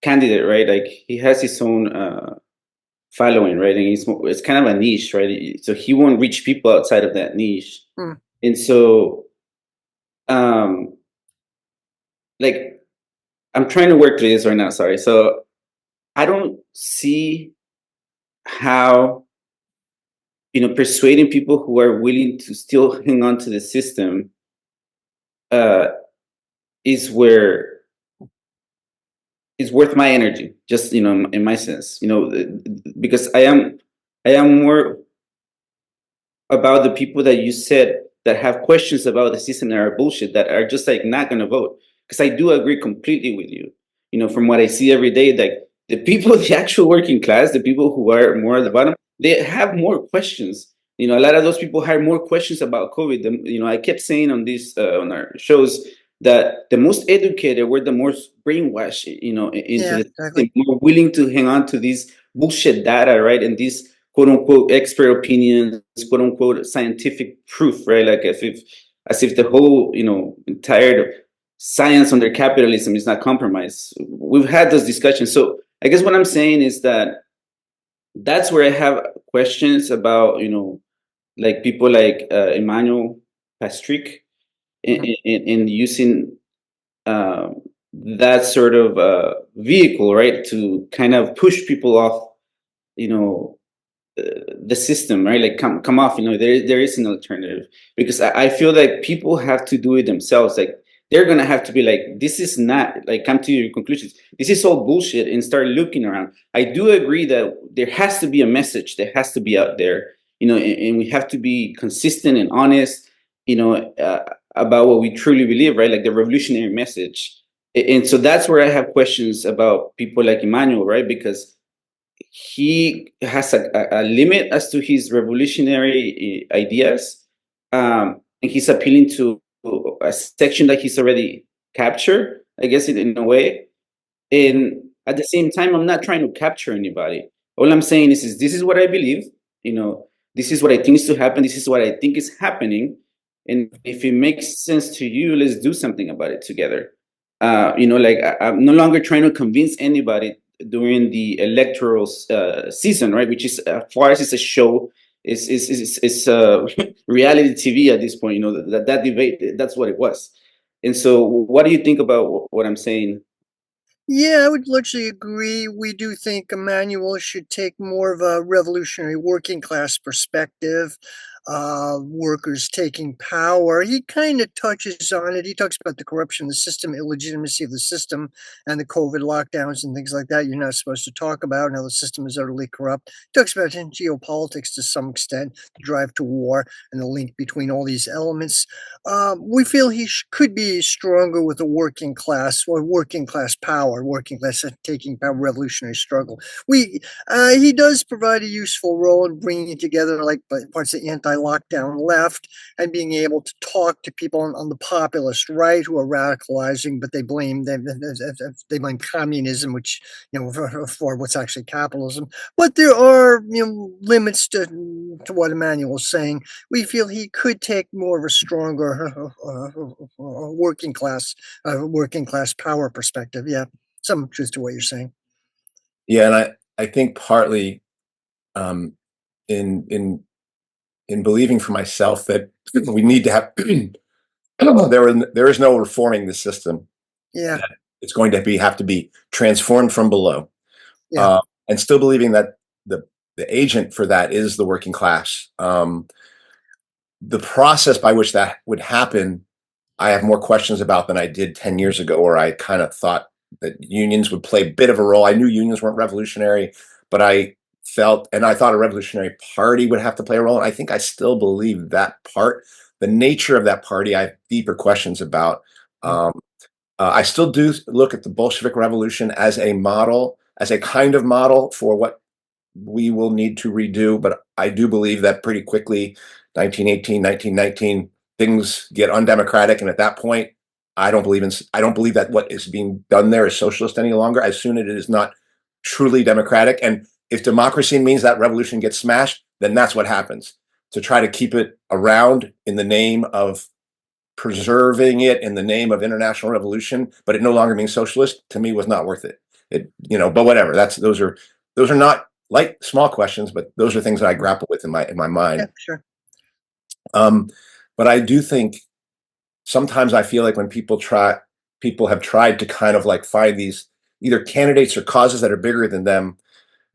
candidate, right? Like, he has his own following, right? And it's kind of a niche, right? So he won't reach people outside of that niche. And so like, I'm trying to work through this right now, sorry. So I don't see how persuading people who are willing to still hang on to the system is worth my energy, just in my sense, because I am I am more about the people that you said that have questions about the system that are bullshit, that are just like not going to vote. Because I do agree completely with you. You know, from what I see every day, like the people, the actual working class, the people who are more at the bottom, they have more questions. You know, a lot of those people have more questions about COVID. You know, I kept saying on these on our shows that the most educated were the most brainwashed. You know, into Yeah, the exactly. system, more willing to hang on to these bullshit data, right? And these quote unquote expert opinions, quote unquote scientific proof, right? Like as if the whole, you know, entire science under capitalism is not compromised. We've had those discussions. So I guess what I'm saying is that that's where I have questions about, you know, like people like Emanuel Pastreich in using that sort of vehicle, right, to kind of push people off, you know, the system, right? Like come off. You know, there is an alternative, because I feel like people have to do it themselves. Like they're gonna have to be like, this is not like, come to your conclusions. This is all bullshit, and start looking around. I do agree that there has to be a message that has to be out there, you know, and we have to be consistent and honest, you know, about what we truly believe, right? Like the revolutionary message. And so that's where I have questions about people like Emmanuel, right? Because he has a limit as to his revolutionary ideas, and he's appealing to a section that he's already captured, I guess, in a way. And at the same time, I'm not trying to capture anybody. All I'm saying is this is what I believe. You know, this is what I think is to happen. This is what I think is happening. And if it makes sense to you, let's do something about it together. You know, like I'm no longer trying to convince anybody during the electoral season, right? Which is, as far as it's a show, it's reality TV at this point. You know, that debate, that's what it was. And so, what do you think about what I'm saying? Yeah, I would largely agree. We do think Emmanuel should take more of a revolutionary working class perspective, workers taking power. He kind of touches on it. He talks about the corruption of the system, illegitimacy of the system, and the COVID lockdowns and things like that. You're not supposed to talk about now the system is utterly corrupt. He talks about in geopolitics to some extent, the drive to war, and the link between all these elements. We feel he could be stronger with a working class or working class power, working class taking power, revolutionary struggle. He does provide a useful role in bringing together like parts of the anti-lockdown left and being able to talk to people on the populist right who are radicalizing, but they blame communism, which for what's actually capitalism. But there are limits to what Emmanuel was saying. We feel he could take more of a stronger working class power perspective. Yeah, some truth to what you're saying. Yeah, and I think partly um, in believing for myself that we need to have there is no reforming the system. Yeah, It's going to have to be transformed from below, yeah, and still believing that the agent for that is the working class. The process by which that would happen, I have more questions about than I did 10 years ago, where I kind of thought that unions would play a bit of a role. I knew unions weren't revolutionary, but I thought a revolutionary party would have to play a role. And I think I still believe that part. The nature of that party, I have deeper questions about. I still do look at the Bolshevik Revolution as a model, as a kind of model for what we will need to redo. But I do believe that pretty quickly, 1918, 1919, things get undemocratic. And at that point, I don't believe that what is being done there is socialist any longer. As soon as it is not truly democratic. And if democracy means that revolution gets smashed, then that's what happens. To try to keep it around in the name of preserving it, in the name of international revolution, but it no longer means socialist, to me was not worth it. But whatever. Those are not like small questions, but those are things that I grapple with in my yeah, mind. sure. But I do think sometimes I feel like when people have tried to kind of like find these either candidates or causes that are bigger than them,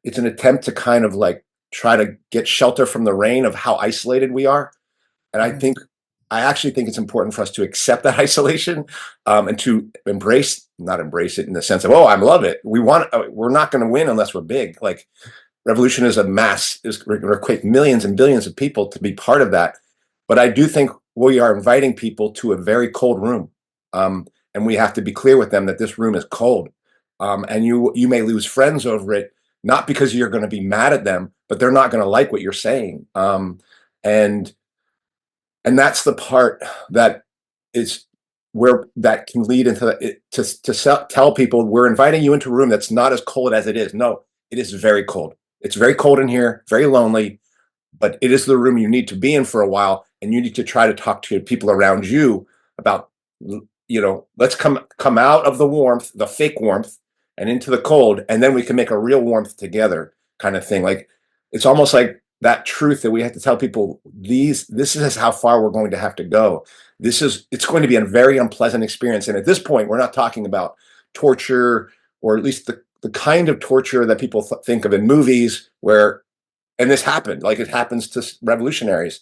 it's an attempt to kind of like try to get shelter from the rain of how isolated we are. And I actually think it's important for us to accept that isolation, and to not embrace it in the sense of, oh, I love it. We're not going to win unless we're big. Like, revolution is a mass, is going to require millions and billions of people to be part of that. But I do think we are inviting people to a very cold room. And we have to be clear with them that this room is cold. And you may lose friends over it, not because you're going to be mad at them, but they're not going to like what you're saying. And that's the part that is where that can lead into tell people we're inviting you into a room that's not as cold as it is. No, it is very cold. It's very cold in here, very lonely, but it is the room you need to be in for a while, and you need to try to talk to people around you about, let's come out of the warmth, the fake warmth, and into the cold, and then we can make a real warmth together, kind of thing. Like, it's almost like that truth that we have to tell people, this is how far we're going to have to go. It's going to be a very unpleasant experience. And at this point, we're not talking about torture, or at least the kind of torture that people think of in movies and this happened, like it happens to revolutionaries,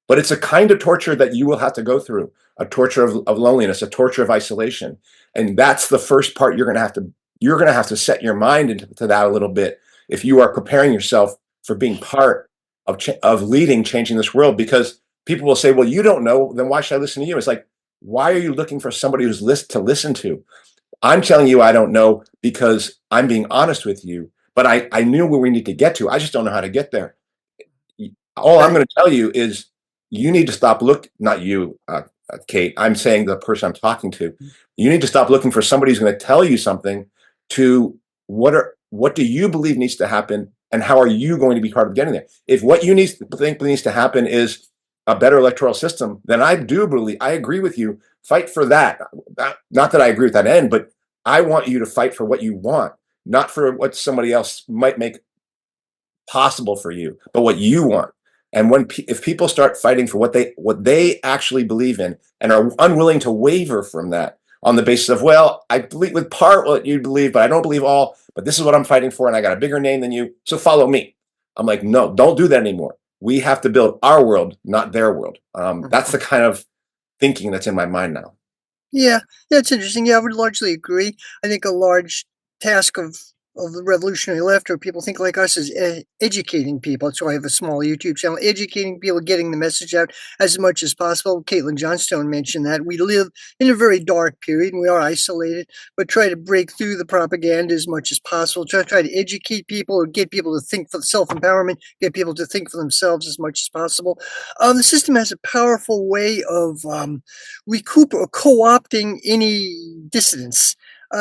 but it's a kind of torture that you will have to go through, a torture of loneliness, a torture of isolation. And that's the first part you're going to have to set your mind into that a little bit if you are preparing yourself for being part of leading, changing this world. Because people will say, well, you don't know, then why should I listen to you? It's like, why are you looking for somebody to listen to? I'm telling you, I don't know, because I'm being honest with you, but I knew where we need to get to. I just don't know how to get there. All I'm going to tell you is you need to stop not you, Kate, I'm saying the person I'm talking to, you need to stop looking for somebody who's going to tell you something to what do you believe needs to happen, and how are you going to be part of getting there? If what you think needs to happen is a better electoral system, then I agree with you. Fight for that. Not that I agree with that end, but I want you to fight for what you want, not for what somebody else might make possible for you, but what you want. And if people start fighting for what they actually believe in, and are unwilling to waver from that on the basis of, well, I believe with part what you believe, but I don't believe all, but this is what I'm fighting for, and I got a bigger name than you, so follow me. I'm like, no, don't do that anymore. We have to build our world, not their world. That's the kind of thinking that's in my mind now. Yeah, that's interesting. Yeah, I would largely agree. I think a large task of the revolutionary left, or people think like us, is educating people. That's why I have a small YouTube channel, educating people, getting the message out as much as possible. Caitlin Johnstone mentioned that we live in a very dark period and we are isolated, but try to break through the propaganda as much as possible. Try to educate people, or get people to think for self-empowerment, get people to think for themselves as much as possible. The system has a powerful way of recoup or co-opting any dissidents.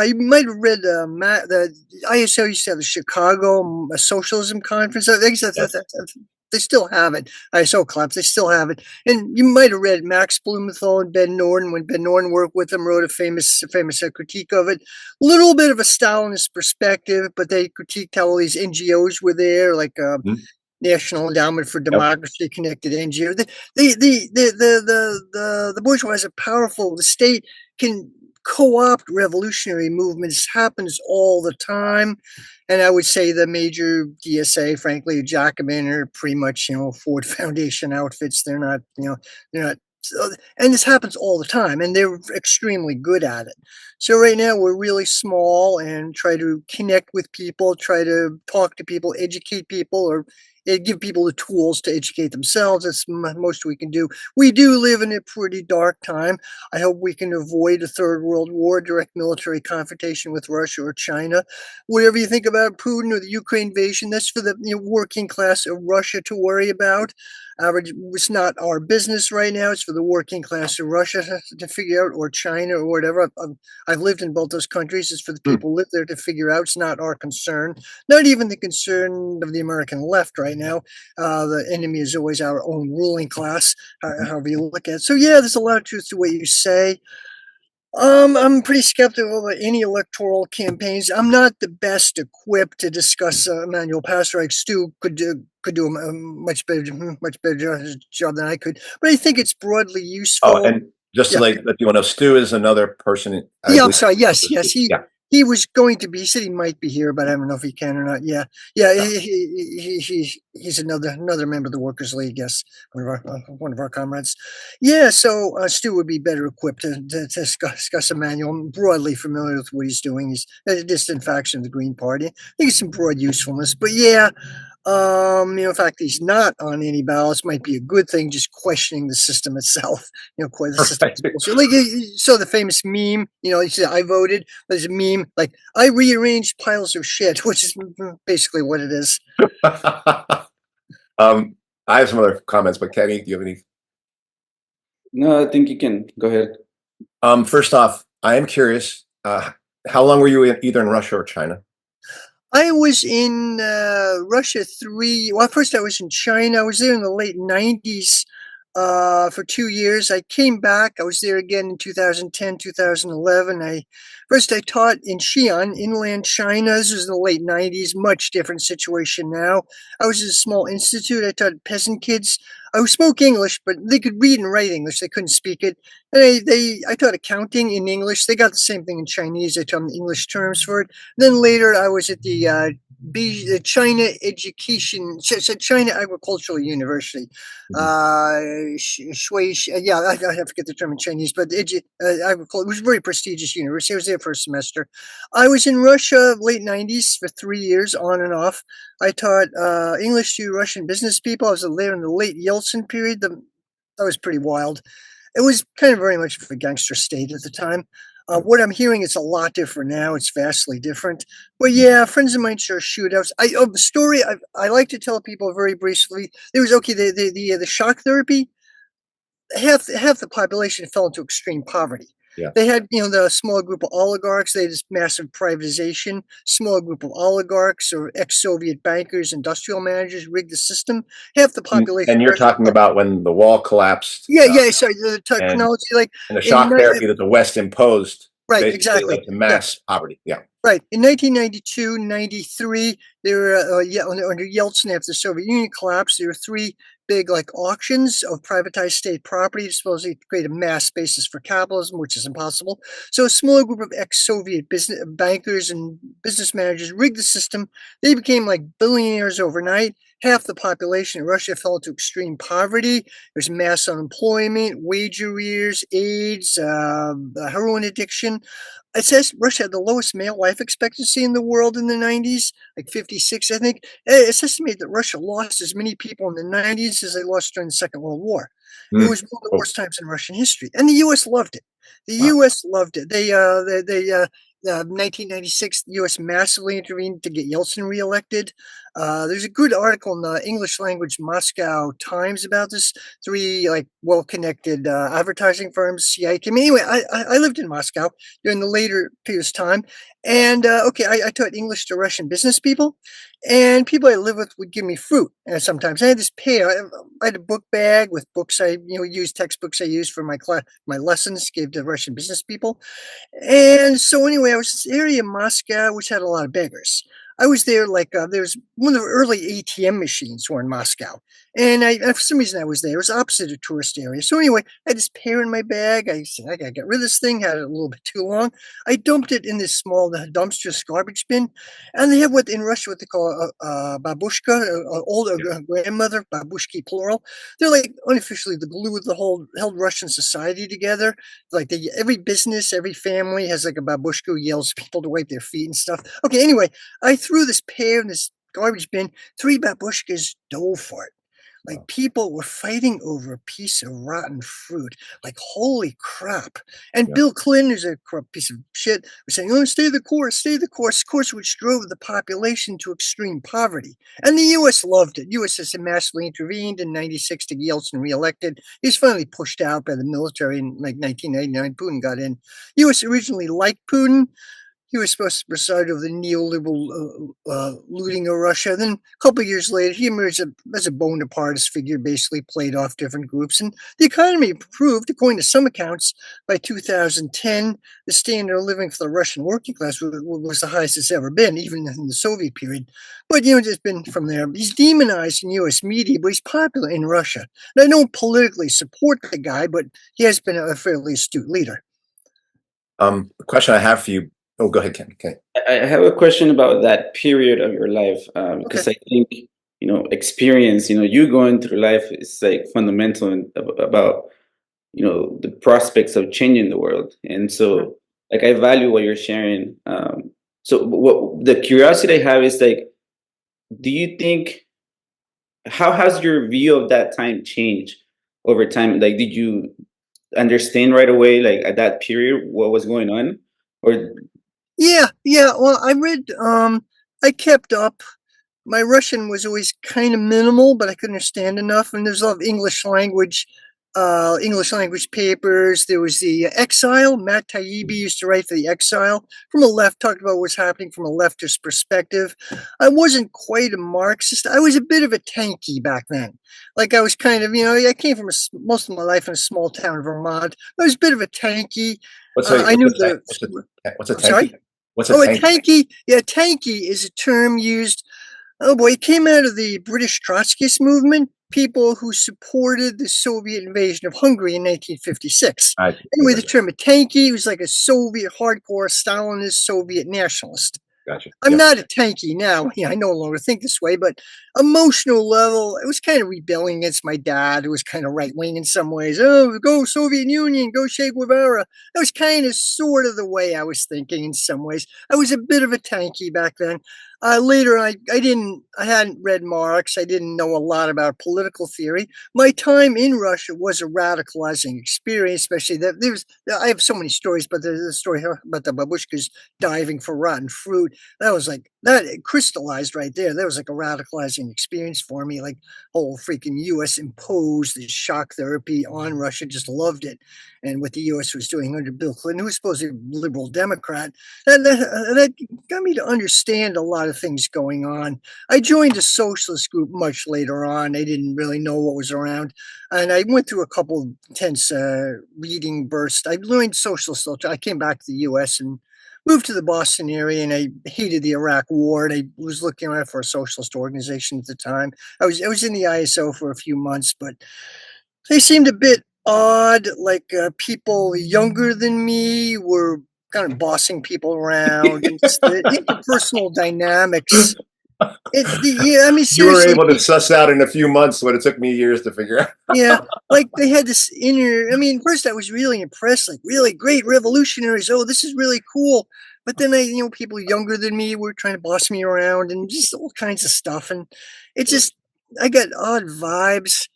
You might have read the ISO used to have the Chicago Socialism Conference. I think they still have it. ISO collapsed. They still have it. And you might have read Max Blumenthal and Ben Norden. When Ben Norden worked with them, wrote a famous critique of it. A little bit of a Stalinist perspective, but they critiqued how all these NGOs were there, like National Endowment for Democracy, connected NGO. The bourgeois is powerful. The state can co-opt revolutionary movements. Happens all the time. And I would say the major DSA, frankly, Jacobin, are pretty much, Ford Foundation outfits. They're not. And this happens all the time, and they're extremely good at it. So right now we're really small and try to connect with people, try to talk to people, educate people, or give people the tools to educate themselves. That's most we can do. We do live in a pretty dark time. I hope we can avoid a third world war, direct military confrontation with Russia or China. Whatever you think about Putin or the Ukraine invasion, that's for the working class of Russia to worry about. It's not our business right now. It's for the working class of Russia to figure out, or China, or whatever. I've lived in both those countries. It's for the people who live there to figure out. It's not our concern. Not even the concern of the American left right now. The enemy is always our own ruling class, however you look at it. So yeah, there's a lot of truth to what you say. I'm pretty skeptical about any electoral campaigns. I'm not the best equipped to discuss Emanuel Pastreich. Stu could do a much better job than I could, but I think it's broadly useful. Oh, and just to let you know, Stu is another person. I'm sorry. Yes, He was going to be. He said he might be here, but I don't know if he can or not. Yeah. He's another member of the Workers' League. Yes, one of our comrades. Yeah. So Stu would be better equipped to discuss Emanuel. I'm broadly familiar with what he's doing. He's a distant faction of the Green Party. I think it's some broad usefulness, but yeah. The fact that he's not on any ballots might be a good thing, just questioning the system itself. Quite the system. So, like, you saw the famous meme, he said, I voted. There's a meme, like, I rearranged piles of shit, which is basically what it is. I have some other comments, but Kenny, do you have any? No, I think you can go ahead. First off, I am curious, how long were you either in Russia or China? I was in Russia first I was in China. I was there in the late 90s for 2 years. I came back. I was there again in 2010, 2011. I taught in Xi'an, inland China. This was in the late 90s, much different situation now. I was at a small institute. I taught peasant kids. I spoke English, but they could read and write English. They couldn't speak it. And I taught accounting in English. They got the same thing in Chinese. I taught them the English terms for it. Then later, I was at the China China Agricultural University. I forget the term in Chinese, but agriculture, it was a very prestigious university. I was there for a semester. I was in Russia late 90s for 3 years, on and off. I taught English to Russian business people. I was there in the late Yeltsin period. That was pretty wild. It was kind of very much of a gangster state at the time. What I'm hearing is a lot different now. It's vastly different. But yeah, friends of mine share shootouts. The story I like to tell people very briefly. There was the shock therapy. Half the population fell into extreme poverty. Yeah. They had, the small group of oligarchs. They had this massive privatization. Small group of oligarchs or ex-Soviet bankers, industrial managers rigged the system. Half the population. And you're talking about when the wall collapsed. Sorry, the technology, and the shock therapy that the West imposed. Right, exactly. Led to mass poverty. Yeah. Right. In 1992, 93, there were under Yeltsin, after the Soviet Union collapsed, there were 3 big auctions of privatized state property to supposedly create a mass basis for capitalism, which is impossible. So a small group of ex-Soviet bankers and business managers rigged the system. They became billionaires overnight. Half the population in Russia fell into extreme poverty. There's mass unemployment, wage arrears, AIDS, heroin addiction. It says Russia had the lowest male life expectancy in the world in the 90s, 56, I think. It's estimated that Russia lost as many people in the 90s as they lost during the Second World War. It was one of the worst times in Russian history. And the U.S. loved it. The U.S. loved it. They 1996, the U.S. massively intervened to get Yeltsin reelected. There's a good article in the English language Moscow Times about this. 3 well-connected advertising firms, CIA. Anyway, I lived in Moscow during the later period of time, and I taught English to Russian business people, and people I lived with would give me fruit. And sometimes I had this pair. I had a book bag with books I used, textbooks I used for my lessons, gave to Russian business people. And so anyway, I was in this area of Moscow which had a lot of beggars. I was there there's one of the early ATM machines were in Moscow. And for some reason I was there. It was opposite a tourist area. So anyway, I had this pear in my bag. I said, I gotta get rid of this thing, had it a little bit too long. I dumped it in this small dumpster garbage bin. And they have what in Russia, what they call a babushka, an older grandmother, babushki plural. They're unofficially the glue that held Russian society together. Every business, every family has a babushka who yells at people to wipe their feet and stuff. Okay, anyway, I threw this pear in this garbage bin. 3 babushkas dove for it. People were fighting over a piece of rotten fruit. Holy crap. And Bill Clinton, who's a corrupt piece of shit, was saying, stay the course, course which drove the population to extreme poverty. And the U.S. loved it. U.S. has massively intervened in 96 to get Yeltsin reelected. He was finally pushed out by the military in 1999. Putin got in. U.S. originally liked Putin. He was supposed to preside over the neoliberal looting of Russia. Then a couple of years later, he emerged as a Bonapartist figure, basically played off different groups. And the economy improved, according to some accounts. By 2010, the standard of living for the Russian working class was the highest it's ever been, even in the Soviet period. But, it's been from there. He's demonized in U.S. media, but he's popular in Russia. And I don't politically support the guy, but he has been a fairly astute leader. The question I have for you Oh, go ahead, Ken. Okay. I have a question about that period of your life, because I think, experience, you going through life is like fundamental about, the prospects of changing the world. And so, like, I value what you're sharing. So what the curiosity I have is like, do you think, how has your view of that time changed over time? Like, did you understand right away, like at that period, what was going on? Or Yeah, yeah. Well, I read. I kept up. My Russian was always kind of minimal, but I could understand enough. And there's a lot of English language papers. There was the Exile. Matt Taibbi used to write for the Exile from a left, talked about what's happening from a leftist perspective. I wasn't quite a Marxist. I was a bit of a tanky back then. Like I was kind of, I came from most of my life in a small town in Vermont. I was a bit of a tanky. I knew What's a I'm sorry. tanky? What's a Oh, a tanky? tanky. Yeah, tanky is a term used. Oh boy, it came out of the British Trotskyist movement, people who supported the Soviet invasion of Hungary in 1956. Anyway, the term a tanky was like a Soviet hardcore Stalinist Soviet nationalist. Gotcha. I'm not a tanky now. Yeah, I no longer think this way, but emotional level, it was kind of rebelling against my dad, who was kind of right wing in some ways. Oh, go Soviet Union, go Che Guevara. That was kind of sort of the way I was thinking in some ways. I was a bit of a tanky back then. Later, I hadn't read Marx. I didn't know a lot about political theory. My time in Russia was a radicalizing experience, especially I have so many stories, but there's a story about the babushkas diving for rotten fruit. That was like, that crystallized right there. That was like a radicalizing experience for me. Like whole freaking US imposed the shock therapy on Russia, just loved it. And what the US was doing under Bill Clinton, who was supposed to be a liberal Democrat, that got me to understand a lot of things going on. I joined a socialist group much later on. I didn't really know what was around. And I went through a couple of intense reading bursts. I learned socialist literature. I came back to the US and moved to the Boston area, and I hated the Iraq War. And I was looking around for a socialist organization at the time. I was in the ISO for a few months, but they seemed a bit odd. Like people younger than me were kind of bossing people around, and just the interpersonal dynamics. Yeah, I mean, You were seriously, able to suss out in a few months what it took me years to figure out. yeah, like they had this inner. I mean, first I was really impressed, like really great revolutionaries. Oh, this is really cool. But then people younger than me were trying to boss me around and just all kinds of stuff, and it just I got odd vibes.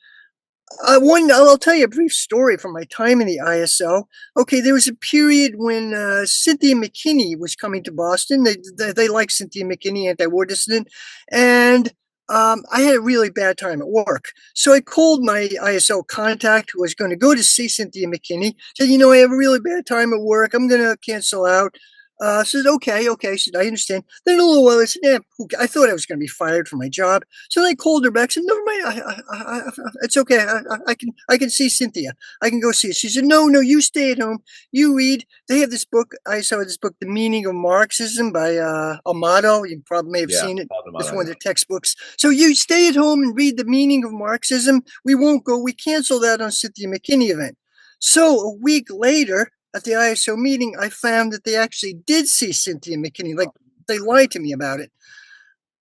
I'll tell you a brief story from my time in the ISO. Okay, there was a period when Cynthia McKinney was coming to Boston. They liked Cynthia McKinney, anti-war dissident, and I had a really bad time at work. So I called my ISO contact, who was going to go to see Cynthia McKinney. Said, I have a really bad time at work. I'm going to cancel out. Said, okay. Said, I understand. Then a little while, I said, I thought I was going to be fired from my job. So I called her back. Said, never mind. It's okay. I can see Cynthia. I can go see her. She said, no, you stay at home. You read. They have this book. I saw this book, The Meaning of Marxism by Amato. You probably may have seen it. It's one of their textbooks. So you stay at home and read The Meaning of Marxism. We won't go. We cancel that on Cynthia McKinney event. So a week later, at the ISO meeting, I found that they actually did see Cynthia McKinney. Like, they lied to me about it.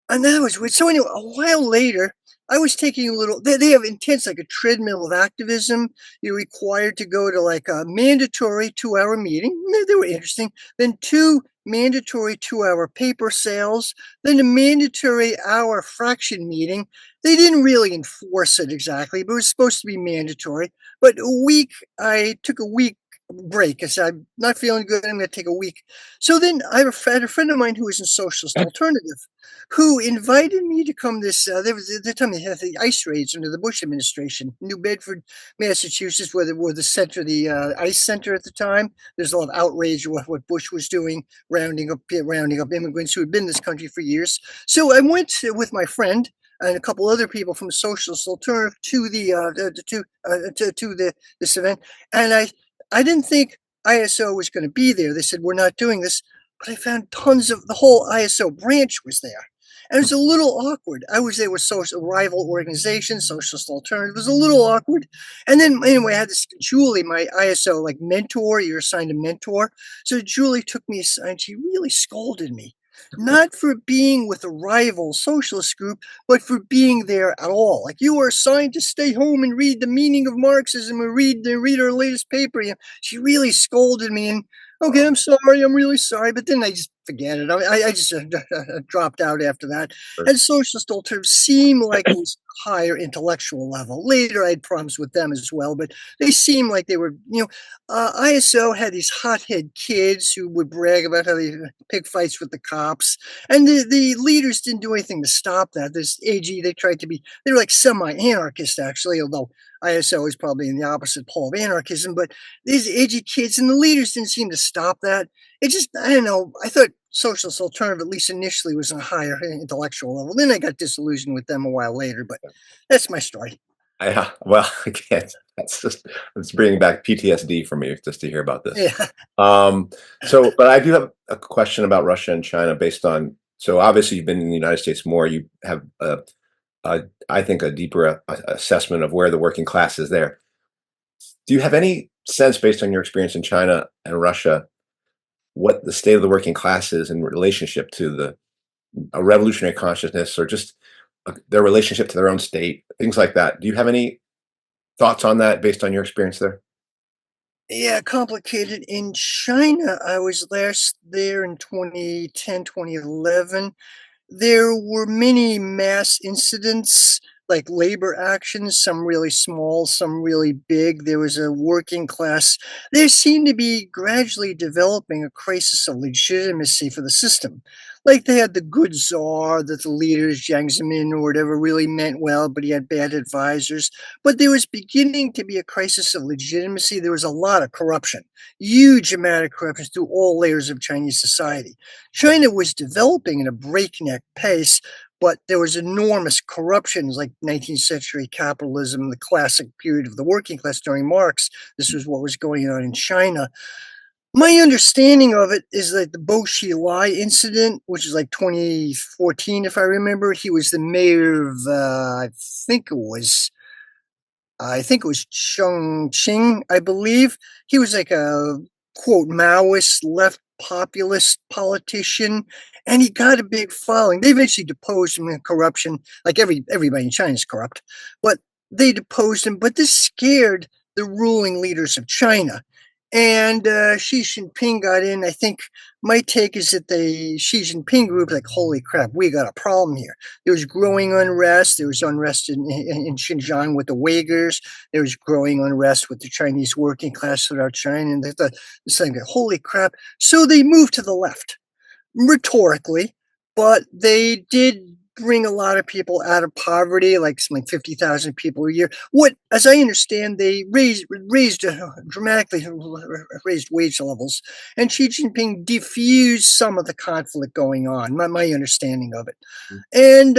And that was weird. So anyway, a while later, I was taking a little, they have intense, like a treadmill of activism. You're required to go to like a mandatory 2-hour meeting. They were interesting. Then 2 mandatory 2-hour paper sales. Then a mandatory hour fraction meeting. They didn't really enforce it exactly, but it was supposed to be mandatory. But I took a week break. I said, I'm not feeling good. I'm going to take a week. So then I had a friend of mine who was in Socialist Alternative, who invited me to come this. There was at the time they had the ice raids under the Bush administration, New Bedford, Massachusetts, where the center, the ice center at the time. There's a lot of outrage with what Bush was doing, rounding up immigrants who had been in this country for years. So I went with my friend and a couple other people from Socialist Alternative to this event, and I didn't think ISO was going to be there. They said, we're not doing this. But I found tons of the whole ISO branch was there. And it was a little awkward. I was there with social rival organizations, Socialist Alternative. It was a little awkward. And then anyway, I had this Julie, my ISO like mentor. You're assigned a mentor. So Julie took me aside. She really scolded me, not for being with a rival socialist group, but for being there at all. Like, you are assigned to stay home and read The Meaning of Marxism or read her latest paper. She really scolded me, and okay, I'm sorry, I'm really sorry. But then I just forget it. I just dropped out after that. And socialist alternatives seem like it was a higher intellectual level. Later, I had problems with them as well, but they seemed like they were, ISO had these hothead kids who would brag about how they pick fights with the cops. And the leaders didn't do anything to stop that. This AG, they were like semi-anarchist, actually, although ISO is probably in the opposite pole of anarchism. But these edgy kids and the leaders didn't seem to stop that. It just, I don't know, I thought Socialist Alternative, at least initially, was on a higher intellectual level. Then I got disillusioned with them a while later, but that's my story. Yeah, well, again, it's bringing back PTSD for me just to hear about this. Yeah. But I do have a question about Russia and China based on, so obviously you've been in the United States more, you have, I think, a deeper assessment of where the working class is there. Do you have any sense, based on your experience in China and Russia, what the state of the working class is in relationship to a revolutionary consciousness, or just their relationship to their own state, things like that? Do you have any thoughts on that based on your experience there? Yeah, complicated. In China, I was last there in 2010, 2011. There were many mass incidents, like labor actions, some really small, some really big. There was a working class. There seemed to be gradually developing a crisis of legitimacy for the system. Like, they had the good czar that the leaders, Jiang Zemin or whatever, really meant well, but he had bad advisors. But there was beginning to be a crisis of legitimacy. There was a lot of corruption, huge amount of corruption through all layers of Chinese society. China was developing at a breakneck pace, but there was enormous corruption, like 19th century capitalism, the classic period of the working class during Marx. This was what was going on in China. My understanding of it is that the Bo Xilai incident, which is like 2014, if I remember, he was the mayor of, I think it was Chongqing, I believe. He was like a, quote, Maoist, left populist politician, and he got a big following. They eventually deposed him in corruption, like everybody in China is corrupt, but they deposed him. But this scared the ruling leaders of China. And Xi Jinping got in. I think my take is that the Xi Jinping group, like, holy crap, we got a problem here. There was growing unrest. There was unrest in Xinjiang with the Uyghurs. There was growing unrest with the Chinese working class throughout China. And they thought, holy crap. So they moved to the left, rhetorically, but they did bring a lot of people out of poverty, like 50,000 people a year. What, as I understand, they dramatically raised wage levels, and Xi Jinping diffused some of the conflict going on. My understanding of it, and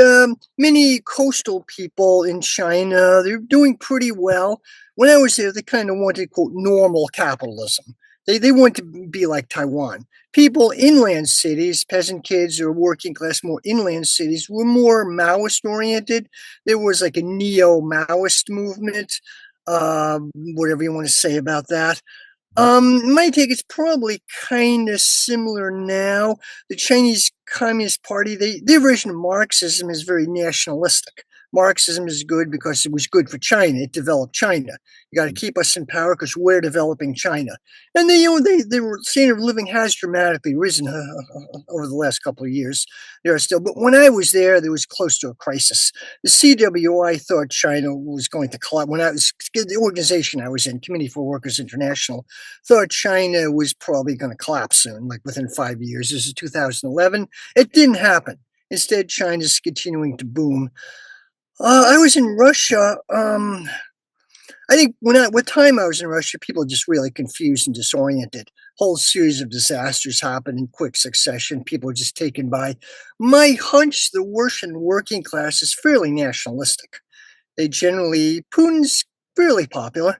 many coastal people in China, they're doing pretty well. When I was there, they kind of wanted, quote, normal capitalism. They want to be like Taiwan. People, inland cities, peasant kids or working class, more inland cities, were more Maoist oriented. There was like a neo-Maoist movement, whatever you want to say about that. My take is probably kind of similar now. The Chinese Communist Party, their version of Marxism is very nationalistic. Marxism is good because it was good for China. It developed China. You got to keep us in power because we're developing China. And their standard of living has dramatically risen over the last couple of years. There are still, but when I was there was close to a crisis. The CWI thought China was going to collapse. The organization I was in, Committee for Workers International, thought China was probably going to collapse soon, like within 5 years. This is 2011. It didn't happen. Instead, China's continuing to boom. I was in Russia. I think what time I was in Russia, people were just really confused and disoriented. Whole series of disasters happened in quick succession. People were just taken by. My hunch, the Russian working class is fairly nationalistic. Putin's fairly popular,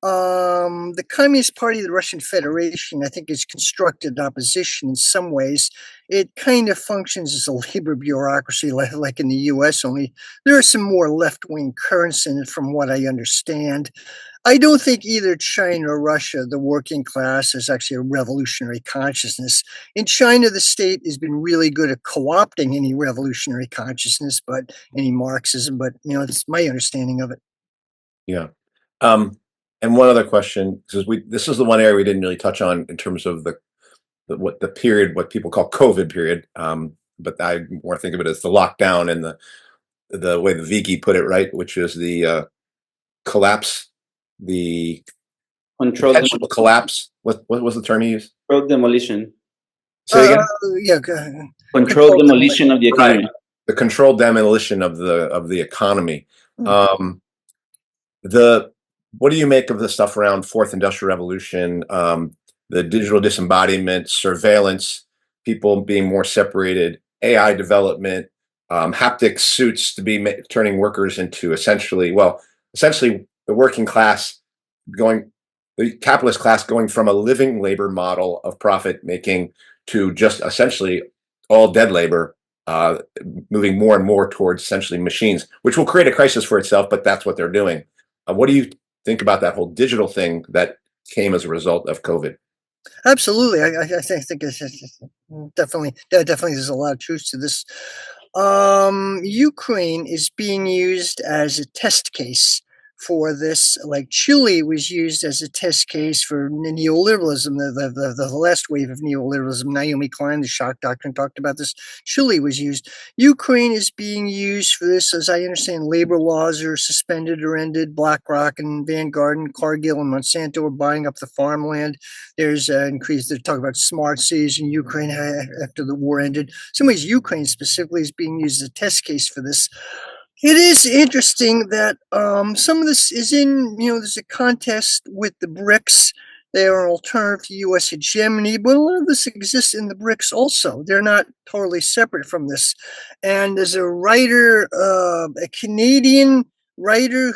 The Communist Party of the Russian Federation, I think, is constructed opposition in some ways. It kind of functions as a labor bureaucracy, like in the U.S., only there are some more left-wing currents in it, from what I understand. I don't think either China or Russia, the working class, is actually a revolutionary consciousness. In China, the state has been really good at co-opting any revolutionary consciousness, but any Marxism. But it's my understanding of it. Yeah. And one other question, because this is the one area we didn't really touch on in terms of the period, what people call COVID period. But I more think of it as the lockdown and the way the Viki put it, right, which is the collapse, the Controlled potential collapse. What was the term he used? demolition. Say again. Yeah, Controlled demolition of the economy. Right. The controlled demolition of the economy. What do you make of the stuff around Fourth Industrial Revolution, the digital disembodiment, surveillance, people being more separated, AI development, haptic suits to be turning workers into essentially the working class the capitalist class going from a living labor model of profit making to just essentially all dead labor, moving more and more towards essentially machines, which will create a crisis for itself, but that's what they're doing. What do you think about that whole digital thing that came as a result of COVID? Absolutely. I think it's definitely there's a lot of truth to this. Ukraine is being used as a test case for this, like Chile was used as a test case for neoliberalism, the last wave of neoliberalism. Naomi Klein, the shock doctrine, talked about this. Chile was used. Ukraine is being used for this. As I understand, labor laws are suspended or ended. BlackRock and Vanguard and Cargill and Monsanto are buying up the farmland. There's increase. They're talking about smart cities in Ukraine after the war ended. In some ways, Ukraine specifically is being used as a test case for this. It is interesting that some of this is there's a contest with the BRICS. They are an alternative to U.S. hegemony, but a lot of this exists in the BRICS also. They're not totally separate from this. And there's a writer, a Canadian writer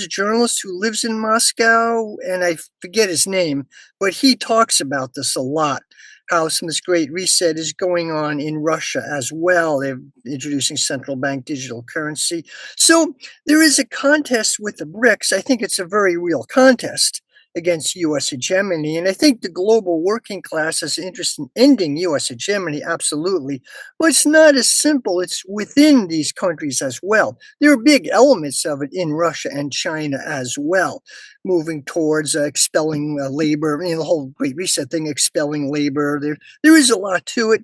journalist who lives in Moscow, and I forget his name, but he talks about this a lot. How some of this great reset is going on in Russia as well. They're introducing central bank digital currency. So there is a contest with the BRICS. I think it's a very real contest against U.S. hegemony. And I think the global working class has an interest in ending U.S. hegemony, absolutely. But it's not as simple. It's within these countries as well. There are big elements of it in Russia and China as well, moving towards expelling labor, the whole Great Reset thing, expelling labor. There is a lot to it.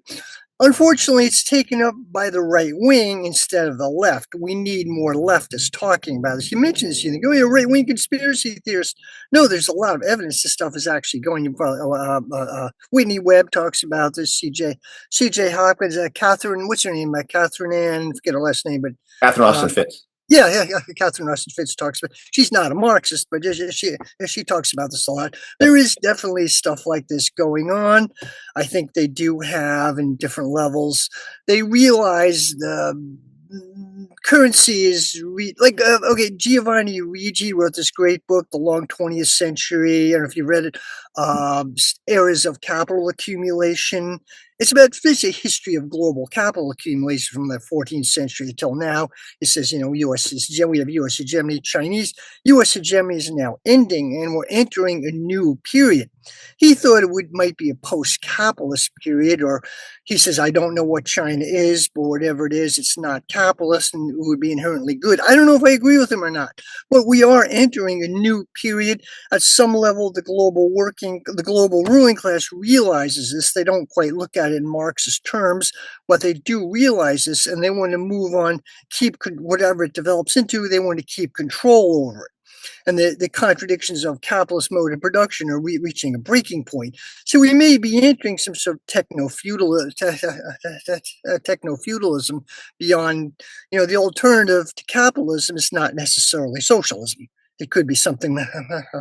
Unfortunately, it's taken up by the right wing instead of the left. We need more leftists talking about this. You mentioned this, you think, oh, you're right wing conspiracy theorists. No, there's a lot of evidence this stuff is actually going. Whitney Webb talks about this. C.J. Hopkins, Catherine, what's her name? Catherine Ann, forget her last name, but Catherine Austin Fitts. Yeah. Catherine Austin Fitts talks about. She's not a Marxist, but she talks about this a lot. There is definitely stuff like this going on. I think they do have in different levels. They realize the currency is Giovanni Rigi wrote this great book, The Long 20th Century. I don't know if you read it. Eras of Capital Accumulation. It's about a history of global capital accumulation from the 14th century until now. It says, U.S. we have U.S. hegemony, Chinese. U.S. hegemony is now ending, and we're entering a new period. He thought it might be a post-capitalist period, or he says, I don't know what China is, but whatever it is, it's not capitalist and it would be inherently good. I don't know if I agree with him or not, but we are entering a new period. At some level, the global ruling class realizes this. They don't quite look at it in Marxist terms, but they do realize this, and they want to move on, keep whatever it develops into, they want to keep control over it. And the contradictions of capitalist mode of production are reaching a breaking point. So we may be entering some sort of techno-feudalism beyond, the alternative to capitalism is not necessarily socialism. It could be something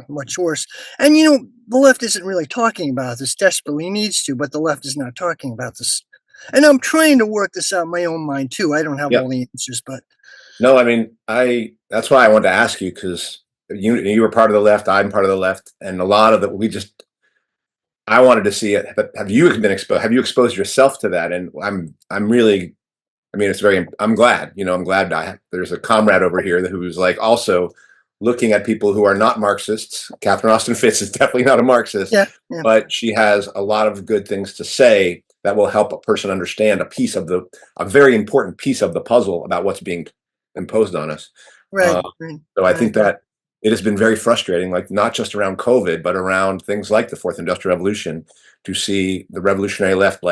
much worse. And, the left isn't really talking about this, desperately needs to, but the left is not talking about this. And I'm trying to work this out in my own mind, too. I don't have all the answers, but. No, I mean, that's why I wanted to ask you, because you were part of the left, I'm part of the left, and a lot of I wanted to see it. But have you been exposed? Have you exposed yourself to that? And I'm really, I mean, I'm glad, I'm glad there's a comrade over here who's like also looking at people who are not Marxists. Catherine Austin Fitts is definitely not a Marxist, Yeah, yeah. but she has a lot of good things to say that will help a person understand a very important piece of the puzzle about what's being imposed on us. Right, So I think that it has been very frustrating, like not just around COVID, but around things like the Fourth Industrial Revolution, to see the revolutionary left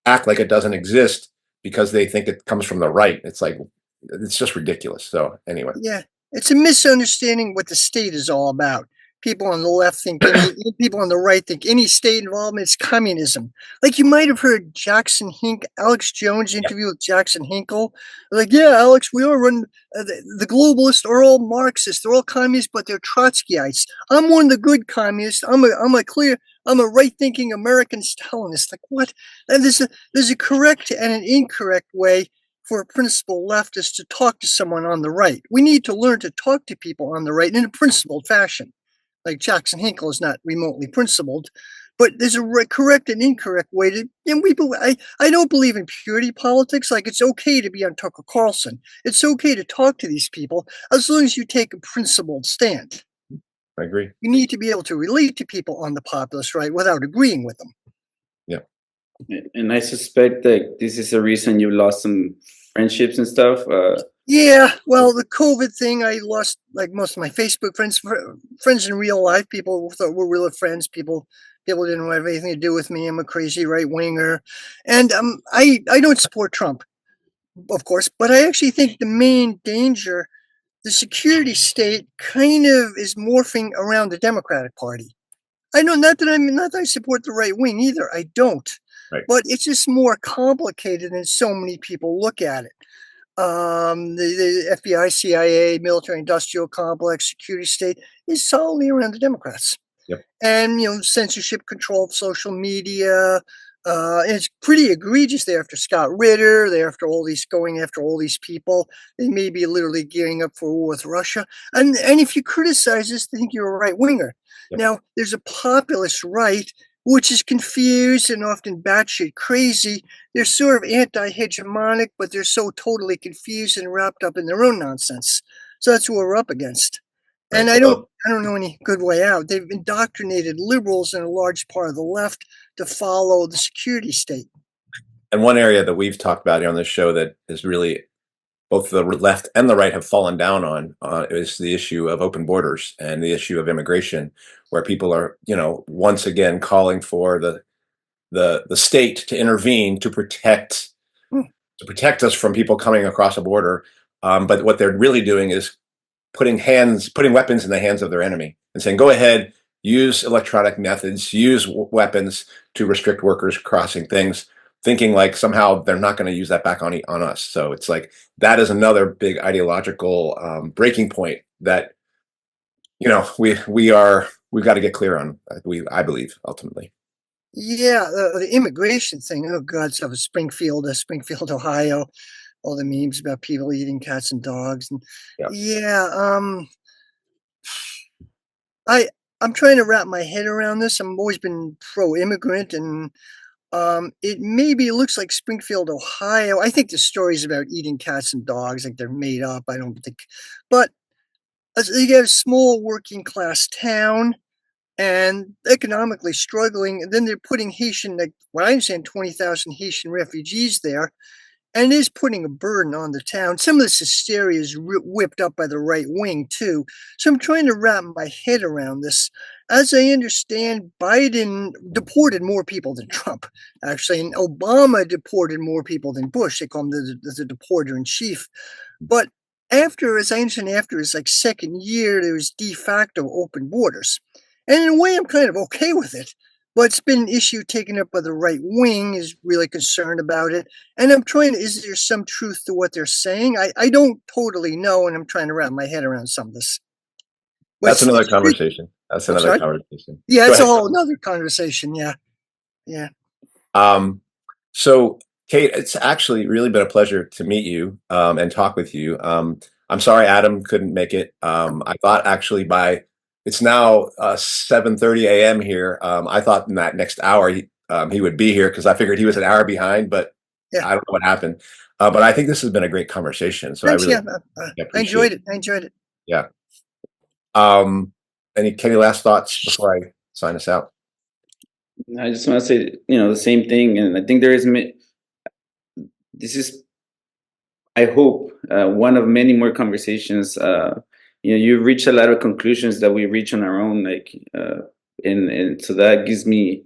act like it doesn't exist because they think it comes from the right. It's just ridiculous. So anyway. Yeah, it's a misunderstanding what the state is all about. People on the left think people on the right think any state involvement is communism. Like you might have heard Alex Jones interview with Jackson Hinkle. Like, yeah, Alex, we all run the globalists are all Marxists. They're all communists, but they're Trotskyites. I'm one of the good communists. I'm a right-thinking American Stalinist. Like what? And there's a correct and an incorrect way for a principled leftist to talk to someone on the right. We need to learn to talk to people on the right in a principled fashion. Like Jackson Hinkle is not remotely principled, but there's a correct and incorrect way to. And I don't believe in purity politics. Like it's okay to be on Tucker Carlson. It's okay to talk to these people as long as you take a principled stand. I agree. You need to be able to relate to people on the populist right without agreeing with them. Yeah. And I suspect that this is a reason you lost some friendships and stuff. Yeah, well, the COVID thing, I lost like most of my Facebook friends in real life. People thought were real friends. People didn't have anything to do with me. I'm a crazy right winger, and I don't support Trump, of course, but I actually think the main danger, the security state, kind of is morphing around the Democratic Party. I know not that I support the right wing either. I don't, right. But it's just more complicated than so many people look at it. The FBI, CIA, military-industrial complex, security state is solidly around the Democrats. Yep. And censorship, control of social media. And it's pretty egregious. They're after Scott Ritter. They're after going after all these people. They may be literally gearing up for a war with Russia. And if you criticize this, they think you're a right winger. Yep. Now, there's a populist right, which is confused and often batshit crazy. They're sort of anti-hegemonic, but they're so totally confused and wrapped up in their own nonsense. So that's what we're up against. And I don't know any good way out. They've indoctrinated liberals and a large part of the left to follow the security state. And one area that we've talked about here on this show that is really both the left and the right have fallen down on is the issue of open borders and the issue of immigration, where people are, once again calling for the state to intervene to protect us from people coming across a border. But what they're really doing is putting weapons in the hands of their enemy and saying, go ahead, use electronic methods, use weapons to restrict workers crossing things, thinking like somehow they're not going to use that back on us. So it's like that is another big ideological breaking point that we've got to get clear on. I believe ultimately. Yeah, the immigration thing. Oh God, so Springfield, Ohio. All the memes about people eating cats and dogs, and I'm trying to wrap my head around this. I've always been pro-immigrant, and it looks like Springfield, Ohio. I think the stories about eating cats and dogs, like they're made up. I don't think, but you get a small working class town and economically struggling, and then they're putting what I understand, 20,000 Haitian refugees there. And it is putting a burden on the town. Some of this hysteria is whipped up by the right wing, too. So I'm trying to wrap my head around this. As I understand, Biden deported more people than Trump, actually. And Obama deported more people than Bush. They call him the deporter in chief. But after his second year, there was de facto open borders. And in a way, I'm kind of okay with it. But it's been an issue taken up by the right wing, is really concerned about it. And is there some truth to what they're saying? I don't totally know, and I'm trying to wrap my head around some of this. That's another conversation. Conversation. Yeah, it's a whole another conversation. Yeah. So, Kate, it's actually really been a pleasure to meet you and talk with you. I'm sorry Adam couldn't make it. I thought actually it's now 7:30 a.m. here. I thought in that next hour he would be here because I figured he was an hour behind, but Yeah. I don't know what happened. But I think this has been a great conversation. So Thanks, I really I enjoyed it. I enjoyed it. Yeah. Any last thoughts before I sign us out? I just want to say, the same thing, and I think this is, I hope, one of many more conversations. You reach a lot of conclusions that we reach on our own, and so that gives me,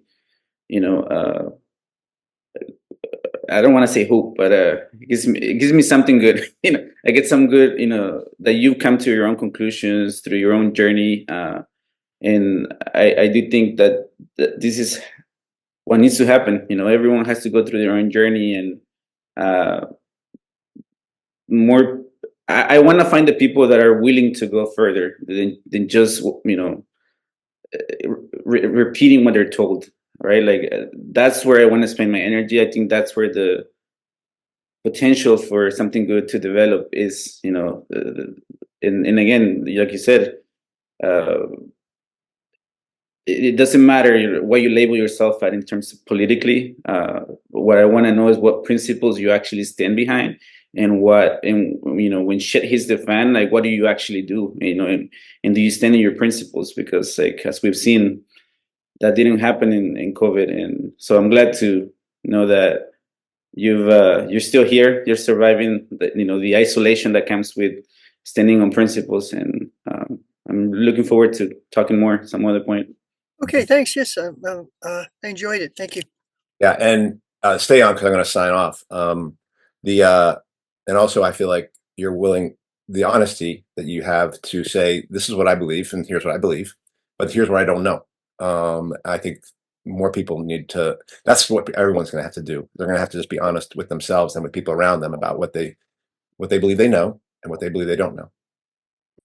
I don't want to say hope, but it gives me something good. I get some good, that you come to your own conclusions through your own journey, and I do think that this is what needs to happen. Everyone has to go through their own journey, and more. I want to find the people that are willing to go further than just repeating what they're told. Right, that's where I want to spend my energy. I think that's where the potential for something good to develop is. And again, like you said, it doesn't matter what you label yourself at in terms of politically. What I want to know is what principles you actually stand behind, and when shit hits the fan, what do you actually do? And do you stand in your principles? Because as we've seen, that didn't happen in COVID, and so I'm glad to know that you're still here. You're surviving the isolation that comes with standing on principles, and I'm looking forward to talking more some other point. Okay, thanks. Yes, I enjoyed it. Thank you. Yeah, and stay on because I'm going to sign off. And also I feel like you're willing, the honesty that you have to say, this is what I believe, and here's what I believe, but here's what I don't know. I think more people need to. That's what everyone's going to have to do. They're going to have to just be honest with themselves and with people around them about what they believe they know and what they believe they don't know.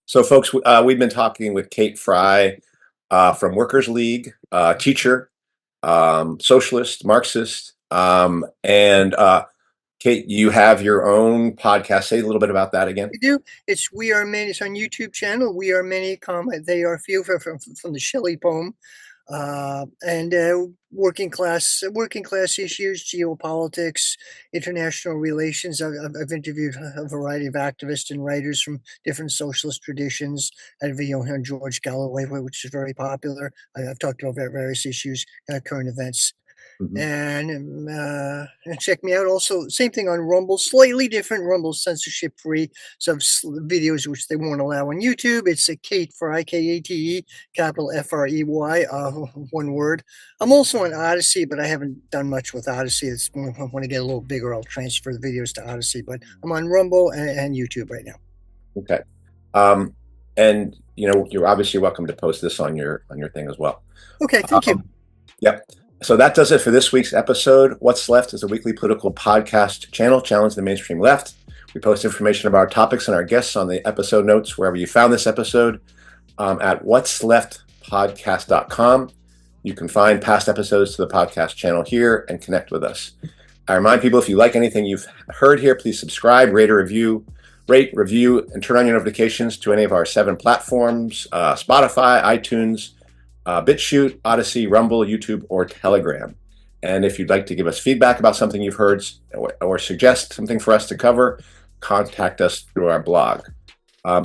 So, folks, we've been talking with Kate Frey from Workers League, teacher, socialist, Marxist, and Kate, you have your own podcast. Say a little bit about that again. We do. It's We Are Many. It's on YouTube channel. We Are Many, They Are Few, from the Shelley poem, and working class issues, geopolitics, international relations. I've interviewed a variety of activists and writers from different socialist traditions. I have a video on George Galloway, which is very popular. I've talked about various issues, current events. And check me out. Also, same thing on Rumble, slightly different. Rumble censorship free, some videos which they won't allow on YouTube. It's a Kate Frey, Kate, capital Frey, one word. I'm also on Odyssey, but I haven't done much with Odyssey. It's when I get a little bigger, I'll transfer the videos to Odyssey. But I'm on Rumble and YouTube right now. Okay, and you're obviously welcome to post this on your thing as well. Okay, thank you. Yep. So that does it for this week's episode. What's Left is a weekly political podcast channel challenging the mainstream left. We post information about our topics and our guests on the episode notes wherever you found this episode at what'sleftpodcast.com. You can find past episodes to the podcast channel here and connect with us. I remind people, if you like anything you've heard here, please subscribe, rate, review, and turn on your notifications to any of our 7 platforms, Spotify, iTunes, BitChute, Odyssey, Rumble, YouTube, or Telegram. And if you'd like to give us feedback about something you've heard or suggest something for us to cover, contact us through our blog.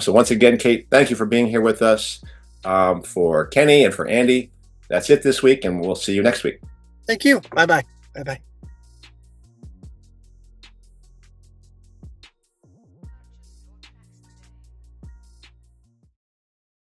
So once again, Kate, thank you for being here with us. For Kenny and for Andy, that's it this week, and we'll see you next week. Thank you. Bye-bye. Bye-bye.